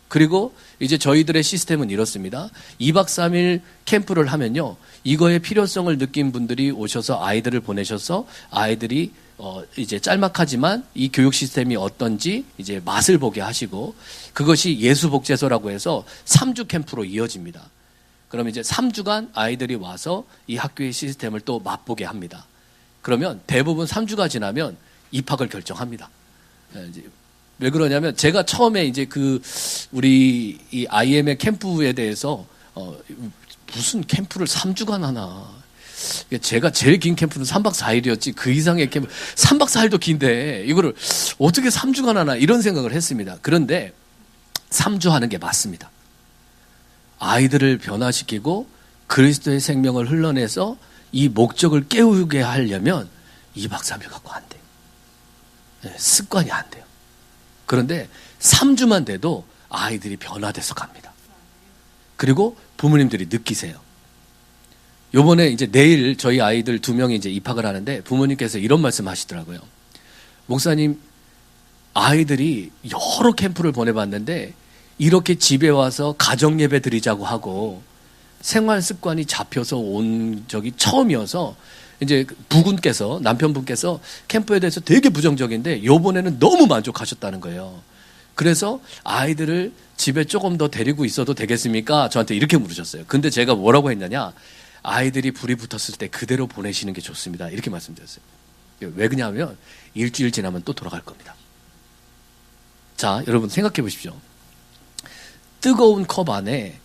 그리고 이제 저희들의 시스템은 이렇습니다. 2박 3일 캠프를 하면요. 이거의 필요성을 느낀 분들이 오셔서 아이들을 보내셔서 아이들이 이제 짤막하지만 이 교육 시스템이 어떤지 이제 맛을 보게 하시고 그것이 예수복제소라고 해서 3주 캠프로 이어집니다. 그러면 이제 3주간 아이들이 와서 이 학교의 시스템을 또 맛보게 합니다. 그러면 대부분 3주가 지나면 입학을 결정합니다. 이제 왜 그러냐면 제가 처음에 이제 우리 이 IM의 캠프에 대해서 무슨 캠프를 3주간 하나. 제가 제일 긴 캠프는 3박 4일이었지 그 이상의 캠프 3박 4일도 긴데 이거를 어떻게 3주간 하나 이런 생각을 했습니다. 그런데 3주 하는 게 맞습니다. 아이들을 변화시키고 그리스도의 생명을 흘러내서 이 목적을 깨우게 하려면 2박 3일 갖고 안 돼요. 습관이 안 돼요. 그런데 3주만 돼도 아이들이 변화돼서 갑니다. 그리고 부모님들이 느끼세요. 요번에 이제 내일 저희 아이들 2명이 이제 입학을 하는데 부모님께서 이런 말씀 하시더라고요. 목사님, 아이들이 여러 캠프를 보내봤는데 이렇게 집에 와서 가정 예배 드리자고 하고 생활 습관이 잡혀서 온 적이 처음이어서 이제 부군께서 남편분께서 캠프에 대해서 되게 부정적인데 요번에는 너무 만족하셨다는 거예요. 그래서 아이들을 집에 조금 더 데리고 있어도 되겠습니까? 저한테 이렇게 물으셨어요. 근데 제가 뭐라고 했냐냐? 아이들이 불이 붙었을 때 그대로 보내시는 게 좋습니다. 이렇게 말씀드렸어요. 왜 그러냐면 일주일 지나면 또 돌아갈 겁니다. 자, 여러분 생각해 보십시오. 뜨거운 컵 안에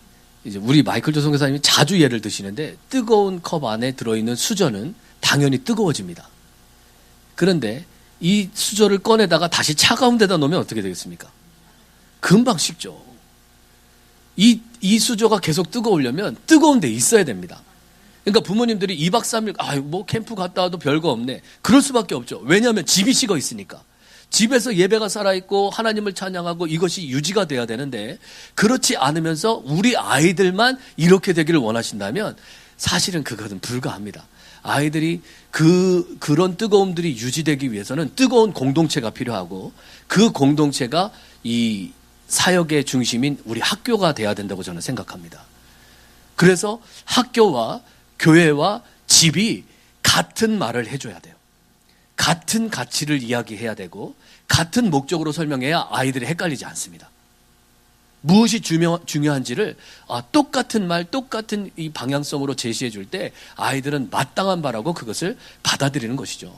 이제 우리 마이클 조성 교사님이 자주 예를 드시는데 뜨거운 컵 안에 들어있는 수저는 당연히 뜨거워집니다. 그런데 이 수저를 꺼내다가 다시 차가운 데다 놓으면 어떻게 되겠습니까? 금방 식죠. 이 수저가 계속 뜨거우려면 뜨거운 데 있어야 됩니다. 그러니까 부모님들이 2박 3일 뭐 캠프 갔다 와도 별거 없네. 그럴 수밖에 없죠. 왜냐하면 집이 식어 있으니까. 집에서 예배가 살아있고 하나님을 찬양하고 이것이 유지가 돼야 되는데 그렇지 않으면서 우리 아이들만 이렇게 되기를 원하신다면 사실은 그것은 불가합니다. 아이들이 그런 뜨거움들이 유지되기 위해서는 뜨거운 공동체가 필요하고 그 공동체가 이 사역의 중심인 우리 학교가 돼야 된다고 저는 생각합니다. 그래서 학교와 교회와 집이 같은 말을 해줘야 돼요. 같은 가치를 이야기해야 되고 같은 목적으로 설명해야 아이들이 헷갈리지 않습니다. 무엇이 중요한지를 똑같은 말, 똑같은 이 방향성으로 제시해 줄 때 아이들은 마땅한 바라고 그것을 받아들이는 것이죠.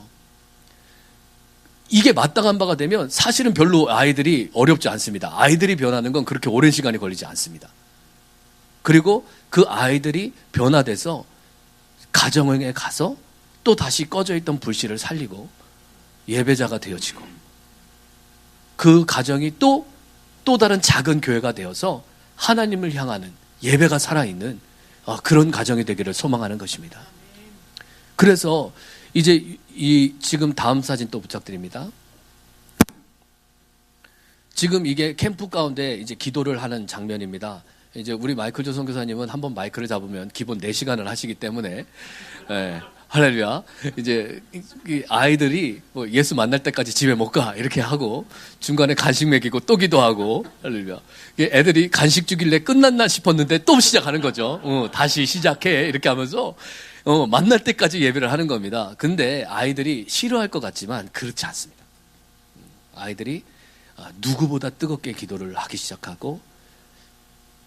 이게 마땅한 바가 되면 사실은 별로 아이들이 어렵지 않습니다. 아이들이 변하는 건 그렇게 오랜 시간이 걸리지 않습니다. 그리고 그 아이들이 변화돼서 가정에 가서 또 다시 꺼져 있던 불씨를 살리고 예배자가 되어지고 그 가정이 또 다른 작은 교회가 되어서 하나님을 향하는 예배가 살아있는 그런 가정이 되기를 소망하는 것입니다. 그래서 이제 지금 다음 사진 또 부탁드립니다. 지금 이게 캠프 가운데 이제 기도를 하는 장면입니다. 이제 우리 마이클 조 선교사님은 한번 마이크를 잡으면 기본 4시간을 하시기 때문에 할렐루야. 이제 아이들이 뭐 예수 만날 때까지 집에 못 가 이렇게 하고 중간에 간식 먹이고 또 기도하고 할렐루야. 애들이 간식 주길래 끝났나 싶었는데 또 시작하는 거죠. 다시 시작해 이렇게 하면서 만날 때까지 예배를 하는 겁니다. 근데 아이들이 싫어할 것 같지만 그렇지 않습니다. 아이들이 누구보다 뜨겁게 기도를 하기 시작하고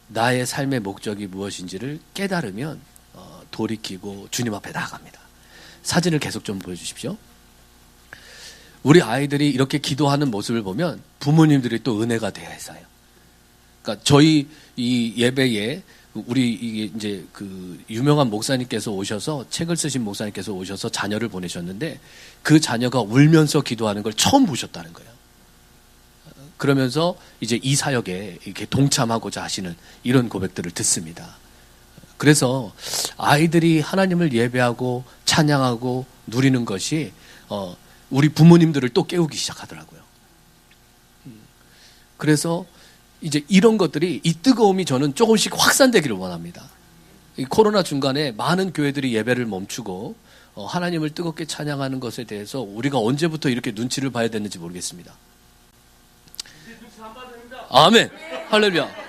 나의 삶의 목적이 무엇인지를 깨달으면 돌이키고 주님 앞에 나아갑니다. 사진을 계속 좀 보여주십시오. 우리 아이들이 이렇게 기도하는 모습을 보면 부모님들이 또 은혜가 되어야 해서요. 그러니까 저희 이 예배에 우리 이제 그 유명한 목사님께서 오셔서 책을 쓰신 목사님께서 오셔서 자녀를 보내셨는데 그 자녀가 울면서 기도하는 걸 처음 보셨다는 거예요. 그러면서 이제 이 사역에 이렇게 동참하고자 하시는 이런 고백들을 듣습니다. 그래서 아이들이 하나님을 예배하고 찬양하고 누리는 것이 우리 부모님들을 또 깨우기 시작하더라고요. 그래서 이제 이런 것들이 이 뜨거움이 저는 조금씩 확산되기를 원합니다. 이 코로나 중간에 많은 교회들이 예배를 멈추고 하나님을 뜨겁게 찬양하는 것에 대해서 우리가 언제부터 이렇게 눈치를 봐야 되는지 모르겠습니다. 아멘. 할렐루야.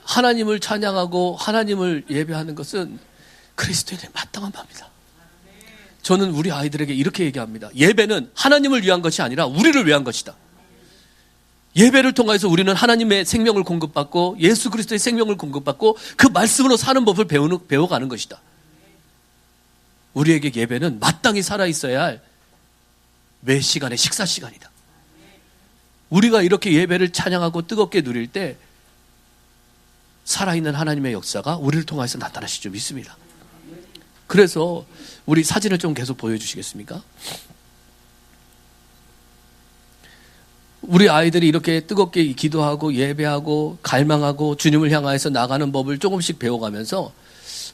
하나님을 찬양하고 하나님을 예배하는 것은 그리스도인의 마땅한 바입니다. 저는 우리 아이들에게 이렇게 얘기합니다. 예배는 하나님을 위한 것이 아니라 우리를 위한 것이다. 예배를 통해서 우리는 하나님의 생명을 공급받고 예수 그리스도의 생명을 공급받고 그 말씀으로 사는 법을 배워가는 것이다. 우리에게 예배는 마땅히 살아있어야 할 매 시간의 식사 시간이다. 우리가 이렇게 예배를 찬양하고 뜨겁게 누릴 때 살아있는 하나님의 역사가 우리를 통해서 나타나실 줄 믿습니다. 그래서 우리 사진을 좀 계속 보여주시겠습니까? 우리 아이들이 이렇게 뜨겁게 기도하고 예배하고 갈망하고 주님을 향하여서 나가는 법을 조금씩 배워가면서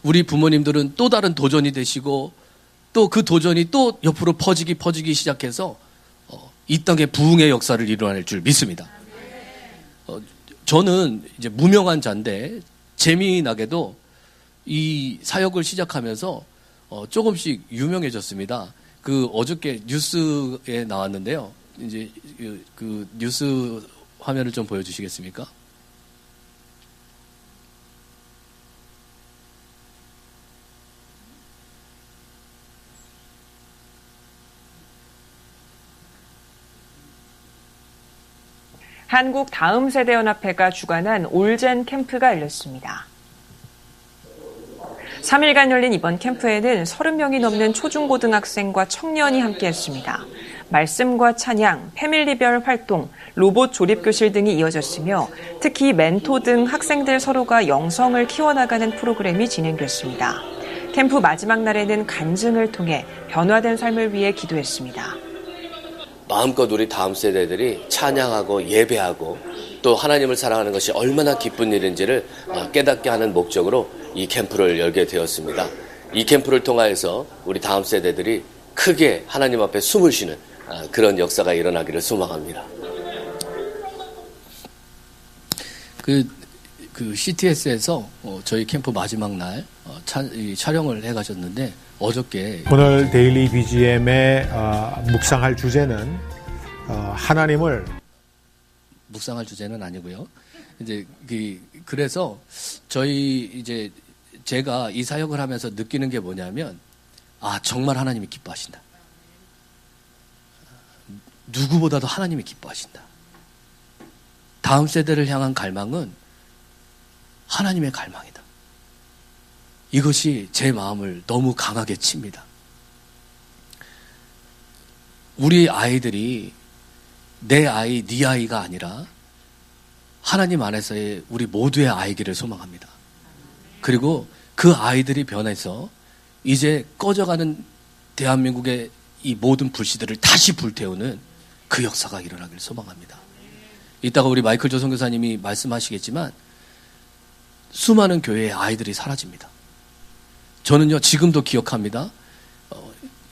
우리 부모님들은 또 다른 도전이 되시고 또 그 도전이 또 옆으로 퍼지기 시작해서 이 땅에 부흥의 역사를 이루어낼 줄 믿습니다. 저는 이제 무명한 자인데 재미나게도 이 사역을 시작하면서 조금씩 유명해졌습니다. 그 어저께 뉴스에 나왔는데요. 이제 그 뉴스 화면을 좀 보여주시겠습니까? 한국 다음 세대연합회가 주관한 올젠 캠프가 열렸습니다. 3일간 열린 이번 캠프에는 30명이 넘는 초중고등학생과 청년이 함께했습니다. 말씀과 찬양, 패밀리별 활동, 로봇 조립교실 등이 이어졌으며 특히 멘토 등 학생들 서로가 영성을 키워나가는 프로그램이 진행됐습니다. 캠프 마지막 날에는 간증을 통해 변화된 삶을 위해 기도했습니다. 마음껏 우리 다음 세대들이 찬양하고 예배하고 또 하나님을 사랑하는 것이 얼마나 기쁜 일인지를 깨닫게 하는 목적으로 이 캠프를 열게 되었습니다. 이 캠프를 통하여서 우리 다음 세대들이 크게 하나님 앞에 숨을 쉬는 그런 역사가 일어나기를 소망합니다. 그 CTS에서 저희 캠프 마지막 날 촬영을 해가셨는데 어저께 오늘 데일리 BGM의 묵상할 주제는 하나님을 묵상할 주제는 아니고요. 이제 그래서 저희 이제 제가 이 사역을 하면서 느끼는 게 뭐냐면 정말 하나님이 기뻐하신다. 누구보다도 하나님이 기뻐하신다. 다음 세대를 향한 갈망은 하나님의 갈망이다. 이것이 제 마음을 너무 강하게 칩니다. 우리 아이들이 내 아이, 네 아이가 아니라 하나님 안에서의 우리 모두의 아이기를 소망합니다. 그리고 그 아이들이 변해서 이제 꺼져가는 대한민국의 이 모든 불씨들을 다시 불태우는 그 역사가 일어나길 소망합니다. 이따가 우리 마이클 조 선교사님이 말씀하시겠지만 수많은 교회의 아이들이 사라집니다. 저는요 지금도 기억합니다.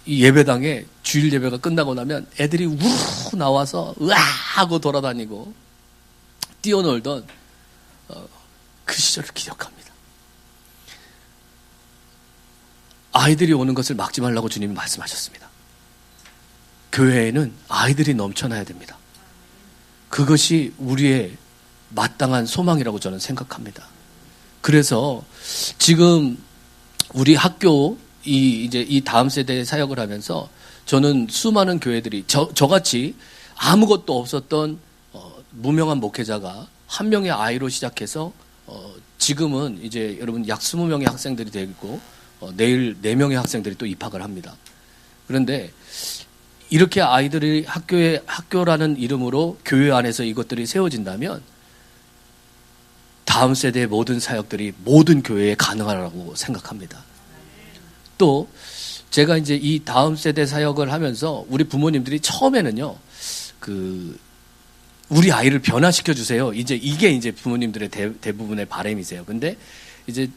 이 예배당에 주일 예배가 끝나고 나면 애들이 우르르 나와서 으아 하고 돌아다니고 뛰어놀던 그 시절을 기억합니다. 아이들이 오는 것을 막지 말라고 주님이 말씀하셨습니다. 교회에는 아이들이 넘쳐나야 됩니다. 그것이 우리의 마땅한 소망이라고 저는 생각합니다. 그래서 지금 우리 학교 이제 이 다음 세대의 사역을 하면서 저는 수많은 교회들이 저같이 아무것도 없었던 무명한 목회자가 한 명의 아이로 시작해서 지금은 이제 여러분 약 20명의 학생들이 되고 내일 4명의 학생들이 또 입학을 합니다. 그런데 이렇게 아이들이 학교라는 이름으로 교회 안에서 이것들이 세워진다면 다음 세대의 모든 사역들이 모든 교회에 가능하라고 생각합니다. 또 제가 이제 이 다음 세대 사역을 하면서 우리 부모님들이 처음에는요, 우리 아이를 변화시켜 주세요. 이게 이제 부모님들의 대부분의 바람이세요. 근데 이제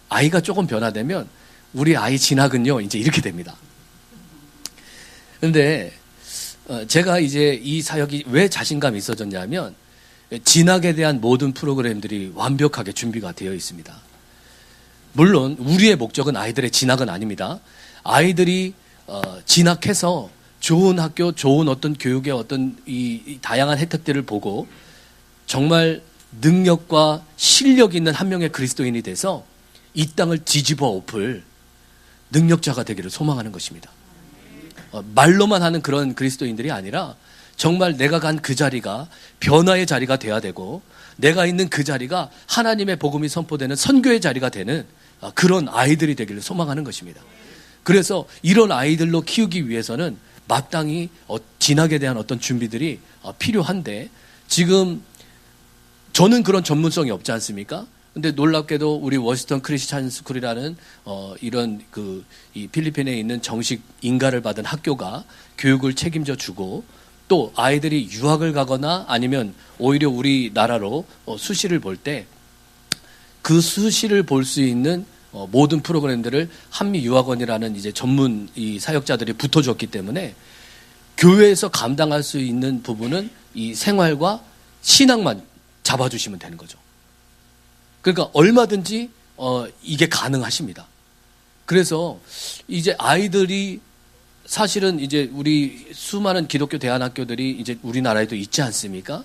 아이가 조금 변화되면 우리 아이 진학은요, 이제 이렇게 됩니다. 근데 제가 이제 이 사역이 왜 자신감이 있어졌냐면 진학에 대한 모든 프로그램들이 완벽하게 준비가 되어 있습니다. 물론 우리의 목적은 아이들의 진학은 아닙니다. 아이들이 진학해서 좋은 학교, 좋은 어떤 교육의 어떤 이 다양한 혜택들을 보고 정말 능력과 실력 있는 한 명의 그리스도인이 돼서 이 땅을 뒤집어 엎을 능력자가 되기를 소망하는 것입니다. 말로만 하는 그런 그리스도인들이 아니라 정말 내가 간 그 자리가 변화의 자리가 돼야 되고 내가 있는 그 자리가 하나님의 복음이 선포되는 선교의 자리가 되는 그런 아이들이 되기를 소망하는 것입니다. 그래서 이런 아이들로 키우기 위해서는 마땅히 진학에 대한 어떤 준비들이 필요한데 지금 저는 그런 전문성이 없지 않습니까? 근데 놀랍게도 우리 워싱턴 크리스찬 스쿨이라는 이런 이 필리핀에 있는 정식 인가를 받은 학교가 교육을 책임져 주고 또 아이들이 유학을 가거나 아니면 오히려 우리나라로 수시를 볼 때 그 수시를 볼 수 있는 모든 프로그램들을 한미유학원이라는 이제 전문 이 사역자들이 붙어줬기 때문에 교회에서 감당할 수 있는 부분은 이 생활과 신앙만 잡아주시면 되는 거죠. 그러니까 얼마든지 이게 가능하십니다. 그래서 이제 아이들이 사실은 이제 우리 수많은 기독교 대안학교들이 이제 우리나라에도 있지 않습니까?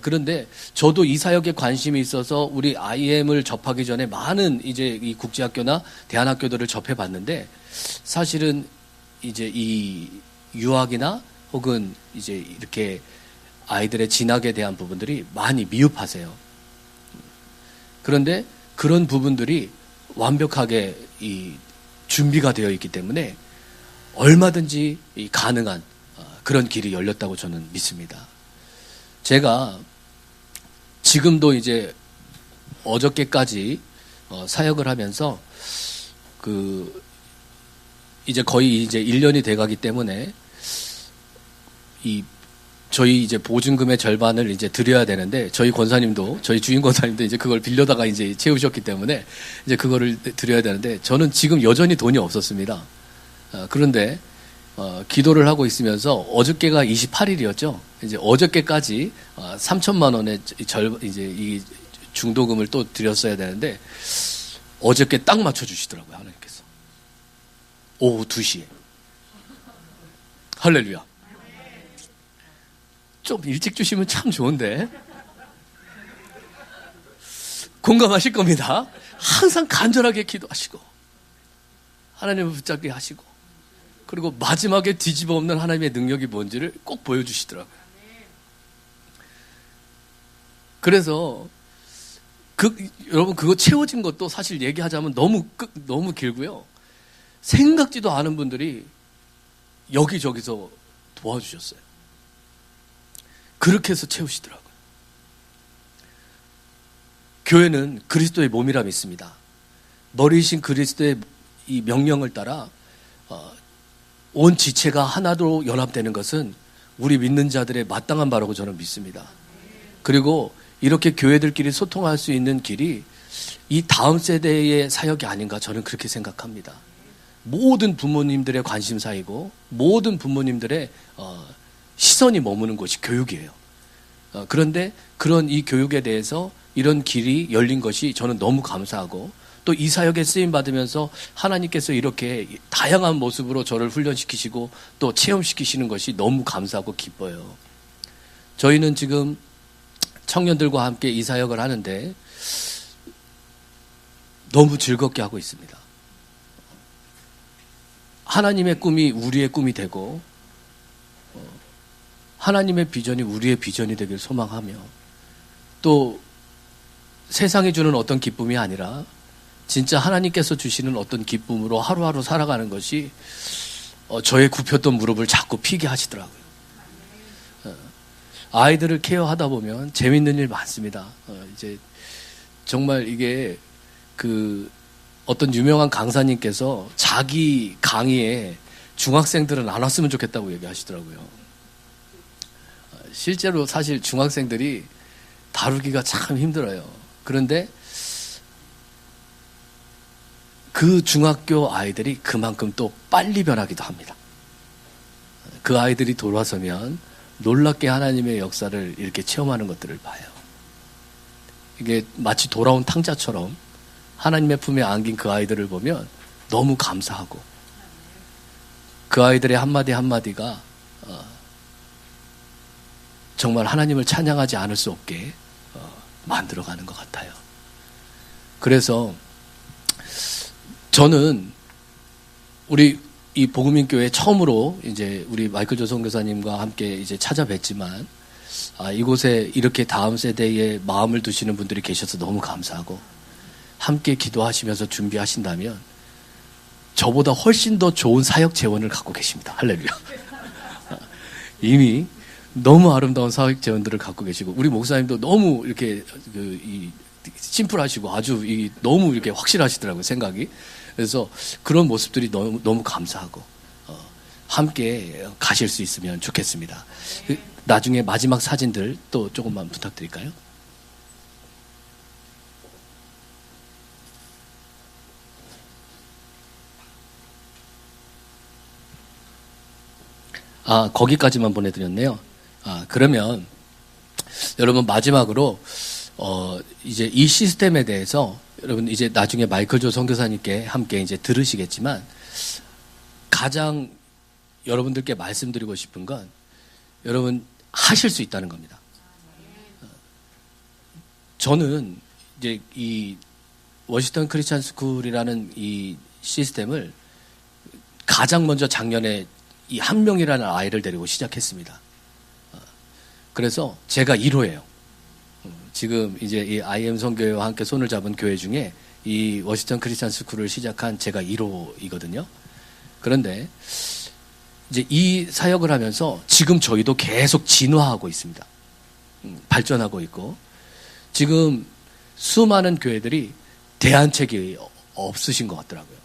그런데 저도 이 사역에 관심이 있어서 우리 IM을 접하기 전에 많은 이제 이 국제학교나 대안학교들을 접해봤는데 사실은 이제 이 유학이나 혹은 이제 이렇게 아이들의 진학에 대한 부분들이 많이 미흡하세요. 그런데 그런 부분들이 완벽하게 이 준비가 되어 있기 때문에 얼마든지 가능한 그런 길이 열렸다고 저는 믿습니다. 제가 지금도 이제 어저께까지 사역을 하면서 이제 거의 이제 1년이 돼가기 때문에 저희 이제 보증금의 절반을 이제 드려야 되는데 저희 주임 권사님도 이제 그걸 빌려다가 이제 채우셨기 때문에 이제 그거를 드려야 되는데 저는 지금 여전히 돈이 없었습니다. 그런데 기도를 하고 있으면서 어저께가 28일이었죠. 이제 어저께까지 3천만 원의 이제 이 중도금을 또 드렸어야 되는데 어저께 딱 맞춰주시더라고요, 하나님께서. 오후 2시에. 할렐루야. 좀 일찍 주시면 참 좋은데. 공감하실 겁니다. 항상 간절하게 기도하시고 하나님을 붙잡게 하시고 그리고 마지막에 뒤집어 엎는 하나님의 능력이 뭔지를 꼭 보여주시더라고요. 그래서 여러분 그거 채워진 것도 사실 얘기하자면 너무 길고요. 생각지도 않은 분들이 여기저기서 도와주셨어요. 그렇게 해서 채우시더라고요. 교회는 그리스도의 몸이라 믿습니다. 머리이신 그리스도의 이 명령을 따라 온 지체가 하나로 연합되는 것은 우리 믿는 자들의 마땅한 바라고 저는 믿습니다. 그리고 이렇게 교회들끼리 소통할 수 있는 길이 이 다음 세대의 사역이 아닌가 저는 그렇게 생각합니다. 모든 부모님들의 관심사이고 모든 부모님들의 시선이 머무는 곳이 교육이에요. 그런데 그런 이 교육에 대해서 이런 길이 열린 것이 저는 너무 감사하고 또 이 사역에 쓰임 받으면서 하나님께서 이렇게 다양한 모습으로 저를 훈련시키시고 또 체험시키시는 것이 너무 감사하고 기뻐요. 저희는 지금 청년들과 함께 이 사역을 하는데 너무 즐겁게 하고 있습니다. 하나님의 꿈이 우리의 꿈이 되고 하나님의 비전이 우리의 비전이 되길 소망하며 또 세상이 주는 어떤 기쁨이 아니라 진짜 하나님께서 주시는 어떤 기쁨으로 하루하루 살아가는 것이 저의 굽혔던 무릎을 자꾸 피게 하시더라고요. 아이들을 케어하다 보면 재밌는 일 많습니다. 이제 정말 이게 어떤 유명한 강사님께서 자기 강의에 중학생들은 안 왔으면 좋겠다고 얘기하시더라고요. 실제로 사실 중학생들이 다루기가 참 힘들어요. 그런데 그 중학교 아이들이 그만큼 또 빨리 변하기도 합니다. 그 아이들이 돌아서면 놀랍게 하나님의 역사를 이렇게 체험하는 것들을 봐요. 이게 마치 돌아온 탕자처럼 하나님의 품에 안긴 그 아이들을 보면 너무 감사하고 그 아이들의 한마디 한마디가 정말 하나님을 찬양하지 않을 수 없게 만들어가는 것 같아요. 그래서 저는 우리 이 복음인교회 처음으로 이제 우리 마이클 조 선교사님과 함께 이제 찾아뵀지만 이곳에 이렇게 다음 세대에 마음을 두시는 분들이 계셔서 너무 감사하고 함께 기도하시면서 준비하신다면 저보다 훨씬 더 좋은 사역 재원을 갖고 계십니다. 할렐루야. 이미 너무 아름다운 사역 재원들을 갖고 계시고 우리 목사님도 너무 이렇게 심플하시고 아주 너무 이렇게 확실하시더라고요, 생각이. 그래서 그런 모습들이 너무 감사하고 함께 가실 수 있으면 좋겠습니다. 나중에 마지막 사진들 또 조금만 부탁드릴까요? 거기까지만 보내드렸네요. 그러면 여러분 마지막으로 이제 이 시스템에 대해서 여러분 이제 나중에 마이클 조 선교사님께 함께 이제 들으시겠지만 가장 여러분들께 말씀드리고 싶은 건 여러분 하실 수 있다는 겁니다. 저는 이제 이 워싱턴 크리스찬 스쿨이라는 이 시스템을 가장 먼저 작년에 이 한 명이라는 아이를 데리고 시작했습니다. 그래서 제가 1호예요. 지금 이제 이 IM 선교회와 함께 손을 잡은 교회 중에 이 워싱턴 크리스찬 스쿨을 시작한 제가 1호이거든요. 그런데 이제 이 사역을 하면서 지금 저희도 계속 진화하고 있습니다. 발전하고 있고 지금 수많은 교회들이 대안책이 없으신 것 같더라고요.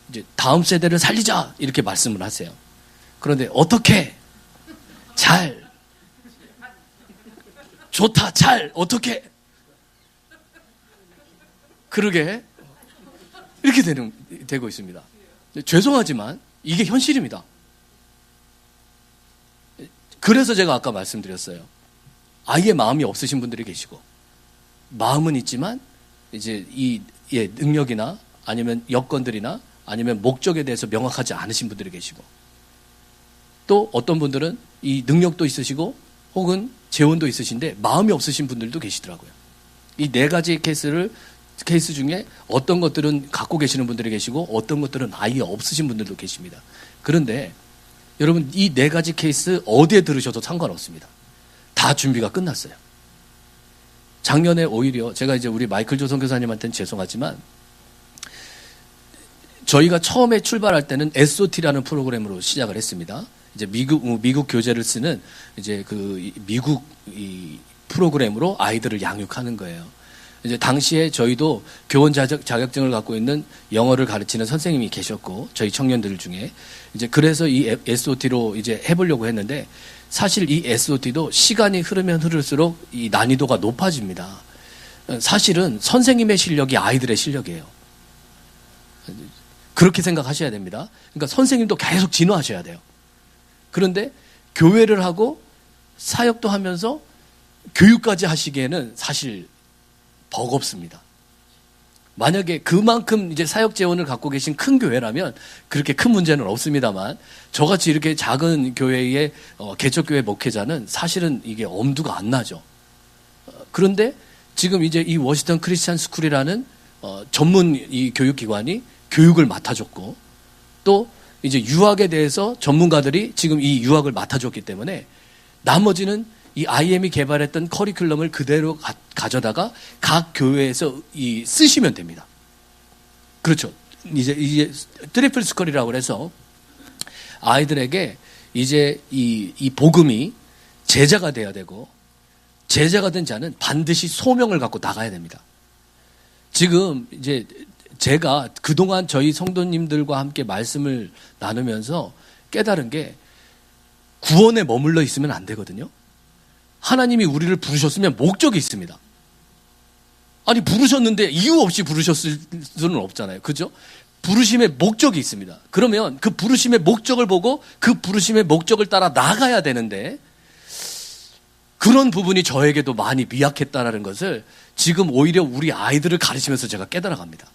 이제 다음 세대를 살리자 이렇게 말씀을 하세요. 그런데 어떻게 잘 좋다 잘 어떻게 그러게 이렇게 되고 있습니다. 죄송하지만 이게 현실입니다. 그래서 제가 아까 말씀드렸어요. 아예 마음이 없으신 분들이 계시고 마음은 있지만 이제 능력이나 아니면 여건들이나 아니면 목적에 대해서 명확하지 않으신 분들이 계시고, 또 어떤 분들은 이 능력도 있으시고 혹은 재원도 있으신데 마음이 없으신 분들도 계시더라고요. 이 네 가지 케이스 중에 어떤 것들은 갖고 계시는 분들이 계시고 어떤 것들은 아예 없으신 분들도 계십니다. 그런데 여러분, 이 네 가지 케이스 어디에 들으셔도 상관없습니다. 다 준비가 끝났어요. 작년에 오히려 제가 이제 우리 마이클 조 선교사님한테는 죄송하지만, 저희가 처음에 출발할 때는 SOT라는 프로그램으로 시작을 했습니다. 이제 미국 교재를 쓰는 이제 미국 이 프로그램으로 아이들을 양육하는 거예요. 이제 당시에 저희도 교원 자격증을 갖고 있는 영어를 가르치는 선생님이 계셨고, 저희 청년들 중에 이제 그래서 이 SOT로 이제 해보려고 했는데, 사실 이 SOT도 시간이 흐르면 흐를수록 이 난이도가 높아집니다. 사실은 선생님의 실력이 아이들의 실력이에요. 그렇게 생각하셔야 됩니다. 그러니까 선생님도 계속 진화하셔야 돼요. 그런데 교회를 하고 사역도 하면서 교육까지 하시기에는 사실 버겁습니다. 만약에 그만큼 이제 사역 재원을 갖고 계신 큰 교회라면 그렇게 큰 문제는 없습니다만, 저같이 이렇게 작은 교회의 개척교회 목회자는 사실은 이게 엄두가 안 나죠. 그런데 지금 이제 이 워싱턴 크리스찬 스쿨이라는 전문 이 교육기관이 교육을 맡아줬고, 또 이제 유학에 대해서 전문가들이 지금 이 유학을 맡아줬기 때문에 나머지는 이 IM이 개발했던 커리큘럼을 그대로 가져다가 각 교회에서 쓰시면 됩니다. 그렇죠. 이제 트리플 스컬이라고 해서 아이들에게 이제 이 복음이 제자가 돼야 되고, 제자가 된 자는 반드시 소명을 갖고 나가야 됩니다. 지금 이제 제가 그동안 저희 성도님들과 함께 말씀을 나누면서 깨달은 게, 구원에 머물러 있으면 안 되거든요. 하나님이 우리를 부르셨으면 목적이 있습니다. 아니, 부르셨는데 이유 없이 부르셨을 수는 없잖아요. 그죠? 부르심의 목적이 있습니다. 그러면 그 부르심의 목적을 보고 그 부르심의 목적을 따라 나가야 되는데, 그런 부분이 저에게도 많이 미약했다는 것을 지금 오히려 우리 아이들을 가르치면서 제가 깨달아갑니다.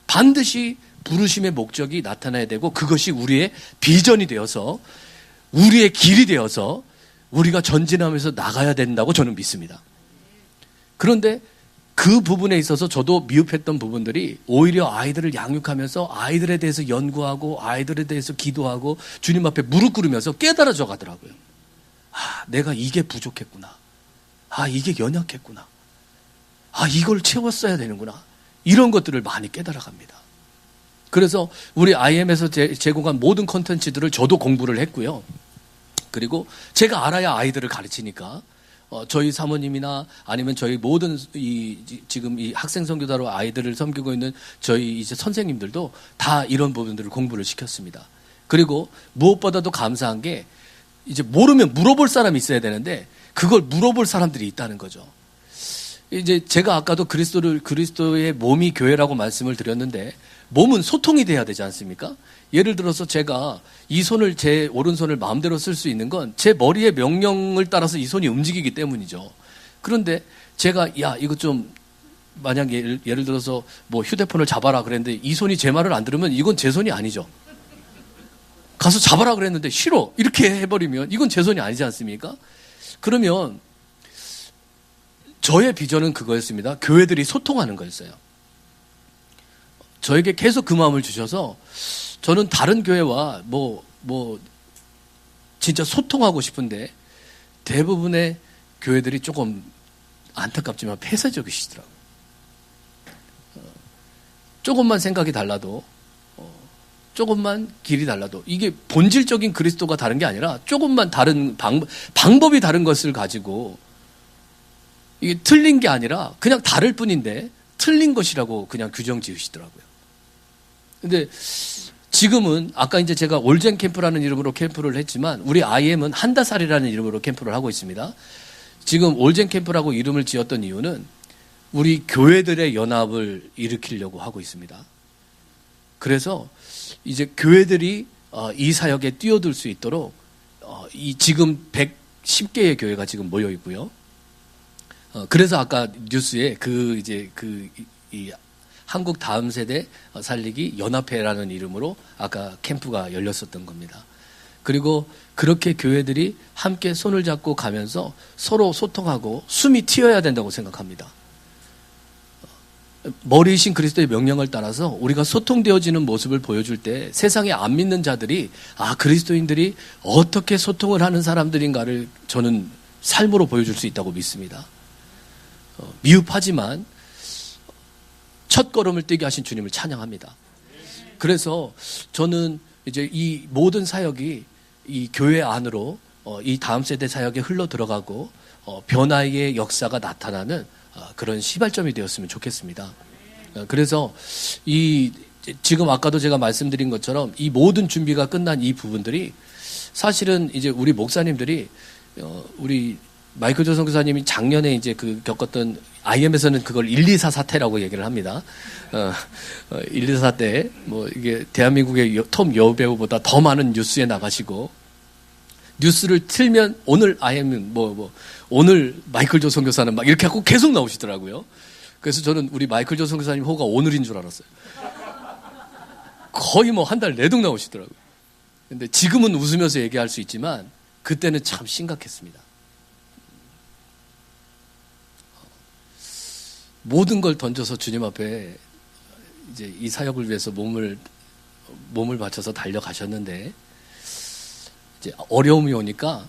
반드시 부르심의 목적이 나타나야 되고, 그것이 우리의 비전이 되어서, 우리의 길이 되어서 우리가 전진하면서 나가야 된다고 저는 믿습니다. 그런데 그 부분에 있어서 저도 미흡했던 부분들이, 오히려 아이들을 양육하면서 아이들에 대해서 연구하고 아이들에 대해서 기도하고 주님 앞에 무릎 꿇으면서 깨달아져 가더라고요. 아, 내가 이게 부족했구나. 아, 이게 연약했구나. 아, 이걸 채웠어야 되는구나. 이런 것들을 많이 깨달아갑니다. 그래서 우리 IM에서 제공한 모든 콘텐츠들을 저도 공부를 했고요. 그리고 제가 알아야 아이들을 가르치니까 저희 사모님이나 아니면 저희 모든 지금 이 학생 선교사로 아이들을 섬기고 있는 저희 이제 선생님들도 다 이런 부분들을 공부를 시켰습니다. 그리고 무엇보다도 감사한 게, 이제 모르면 물어볼 사람이 있어야 되는데 그걸 물어볼 사람들이 있다는 거죠. 이제 제가 아까도 그리스도의 몸이 교회라고 말씀을 드렸는데, 몸은 소통이 돼야 되지 않습니까? 예를 들어서 제가 이 손을, 제 오른손을 마음대로 쓸 수 있는 건 제 머리의 명령을 따라서 이 손이 움직이기 때문이죠. 그런데 제가 이거 좀, 만약에 예를 들어서 뭐 휴대폰을 잡아라 그랬는데 이 손이 제 말을 안 들으면 이건 제 손이 아니죠. 가서 잡아라 그랬는데 싫어, 이렇게 해버리면 이건 제 손이 아니지 않습니까? 그러면 저의 비전은 그거였습니다. 교회들이 소통하는 거였어요. 저에게 계속 그 마음을 주셔서 저는 다른 교회와 진짜 소통하고 싶은데, 대부분의 교회들이 조금 안타깝지만 폐쇄적이시더라고요. 조금만 생각이 달라도, 조금만 길이 달라도, 이게 본질적인 그리스도가 다른 게 아니라 조금만 다른 방법이 다른 것을 가지고, 이게 틀린 게 아니라 그냥 다를 뿐인데 틀린 것이라고 그냥 규정 지으시더라고요. 근데 지금은 아까 이제 제가 올젠 캠프라는 이름으로 캠프를 했지만, 우리 IM은 한다살이라는 이름으로 캠프를 하고 있습니다. 지금 올젠 캠프라고 이름을 지었던 이유는 우리 교회들의 연합을 일으키려고 하고 있습니다. 그래서 이제 교회들이 이 사역에 뛰어들 수 있도록 지금 110개의 교회가 지금 모여 있고요. 그래서 아까 뉴스에 이 한국 다음 세대 살리기 연합회라는 이름으로 아까 캠프가 열렸었던 겁니다. 그리고 그렇게 교회들이 함께 손을 잡고 가면서 서로 소통하고 숨이 튀어야 된다고 생각합니다. 머리이신 그리스도의 명령을 따라서 우리가 소통되어지는 모습을 보여줄 때 세상에 안 믿는 자들이 그리스도인들이 어떻게 소통을 하는 사람들인가를 저는 삶으로 보여줄 수 있다고 믿습니다. 미흡하지만 첫 걸음을 떼게 하신 주님을 찬양합니다. 그래서 저는 이제 이 모든 사역이 이 교회 안으로 이 다음 세대 사역에 흘러 들어가고 변화의 역사가 나타나는 그런 시발점이 되었으면 좋겠습니다. 그래서 지금 아까도 제가 말씀드린 것처럼 이 모든 준비가 끝난 이 부분들이 사실은 이제 우리 목사님들이 우리 마이클 조 선교사님이 작년에 이제 겪었던 IM에서는 그걸 124 사태라고 얘기를 합니다. 124 때 뭐 이게 대한민국의 톱 여배우보다 더 많은 뉴스에 나가시고 뉴스를 틀면 오늘 IM은 오늘 마이클 조 선교사는 막 이렇게 하고 계속 나오시더라고요. 그래서 저는 우리 마이클 조 선교사님 호가 오늘인 줄 알았어요. 거의 한 달 내동 나오시더라고요. 근데 지금은 웃으면서 얘기할 수 있지만 그때는 참 심각했습니다. 모든 걸 던져서 주님 앞에 이제 이 사역을 위해서 몸을 바쳐서 달려가셨는데 이제 어려움이 오니까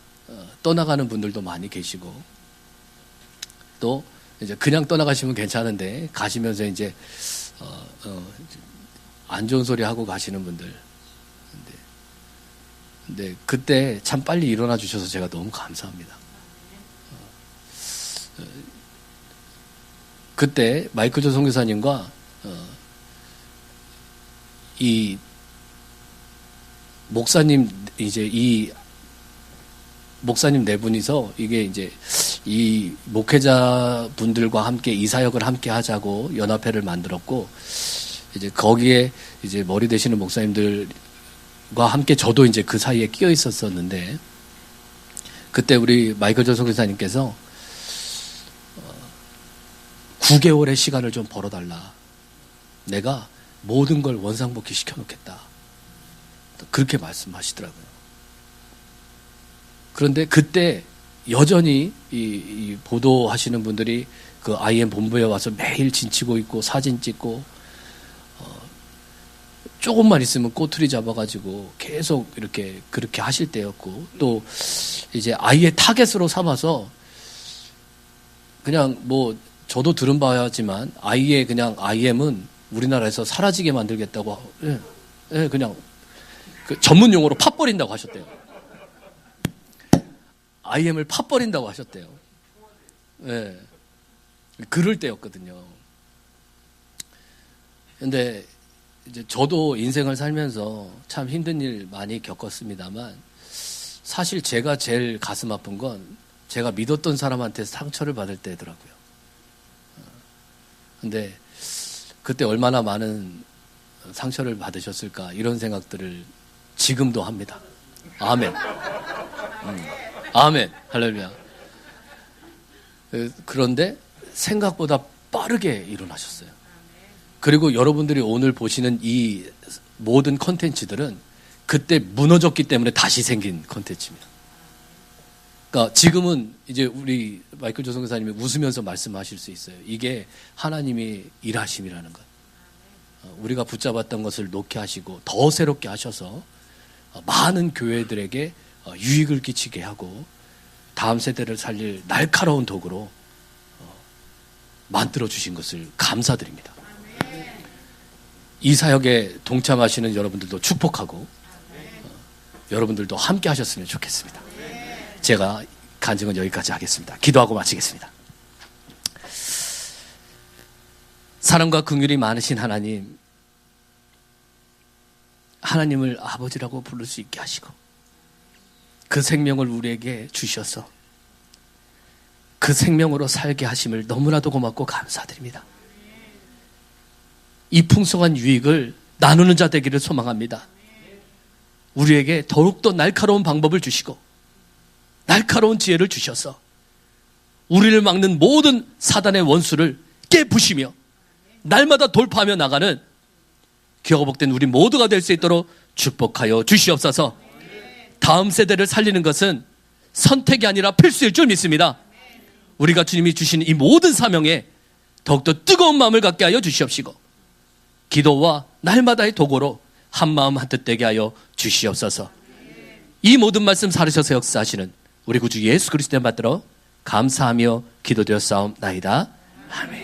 떠나가는 분들도 많이 계시고 또 이제 그냥 떠나가시면 괜찮은데 가시면서 이제 안 좋은 소리 하고 가시는 분들. 근데 그때 참 빨리 일어나 주셔서 제가 너무 감사합니다. 그때 마이클 조 선교사님과 이 목사님 목사님 네 분이서 이게 이제 이 목회자 분들과 함께 이 사역을 함께 하자고 연합회를 만들었고 이제 거기에 이제 머리 되시는 목사님들과 함께 저도 이제 그 사이에 끼어 있었었는데 그때 우리 마이클 조 선교사님께서 9개월의 시간을 좀 벌어달라. 내가 모든 걸 원상복귀 시켜놓겠다. 그렇게 말씀하시더라고요. 그런데 그때 여전히 이 보도하시는 분들이 그 IM 본부에 와서 매일 진치고 있고 사진 찍고 조금만 있으면 꼬투리 잡아가지고 계속 이렇게 그렇게 하실 때였고 또 이제 아예 타겟으로 삼아서 그냥 저도 들은 바였지만 아예 그냥 IM은 우리나라에서 사라지게 만들겠다고 그냥 그 전문 용어로 팥버린다고 하셨대요. IM을 팥버린다고 하셨대요. 그럴 때였거든요. 근데 이제 저도 인생을 살면서 참 힘든 일 많이 겪었습니다만 사실 제가 제일 가슴 아픈 건 제가 믿었던 사람한테 상처를 받을 때더라고요. 근데 그때 얼마나 많은 상처를 받으셨을까 이런 생각들을 지금도 합니다. 아멘. 아멘. 할렐루야. 그런데 생각보다 빠르게 일어나셨어요. 그리고 여러분들이 오늘 보시는 이 모든 콘텐츠들은 그때 무너졌기 때문에 다시 생긴 콘텐츠입니다. 그러니까 지금은 이제 우리 마이클 조 선교사님이 웃으면서 말씀하실 수 있어요. 이게 하나님이 일하심이라는 것. 우리가 붙잡았던 것을 놓게 하시고 더 새롭게 하셔서 많은 교회들에게 유익을 끼치게 하고 다음 세대를 살릴 날카로운 도구로 만들어 주신 것을 감사드립니다. 이 사역에 동참하시는 여러분들도 축복하고 여러분들도 함께 하셨으면 좋겠습니다. 제가 간증은 여기까지 하겠습니다. 기도하고 마치겠습니다. 사랑과 긍휼이 많으신 하나님, 하나님을 아버지라고 부를 수 있게 하시고 그 생명을 우리에게 주셔서 그 생명으로 살게 하심을 너무나도 고맙고 감사드립니다. 이 풍성한 유익을 나누는 자 되기를 소망합니다. 우리에게 더욱더 날카로운 방법을 주시고 날카로운 지혜를 주셔서 우리를 막는 모든 사단의 원수를 깨부시며 날마다 돌파하며 나가는 귀하고 복된 우리 모두가 될 수 있도록 축복하여 주시옵소서. 다음 세대를 살리는 것은 선택이 아니라 필수일 줄 믿습니다. 우리가 주님이 주신 이 모든 사명에 더욱더 뜨거운 마음을 갖게 하여 주시옵시고 기도와 날마다의 도구로 한마음 한뜻 되게 하여 주시옵소서. 이 모든 말씀 살으셔서 역사하시는 우리 구주 예수 그리스도에 받들어 감사하며 기도되었사옵나이다. 아멘.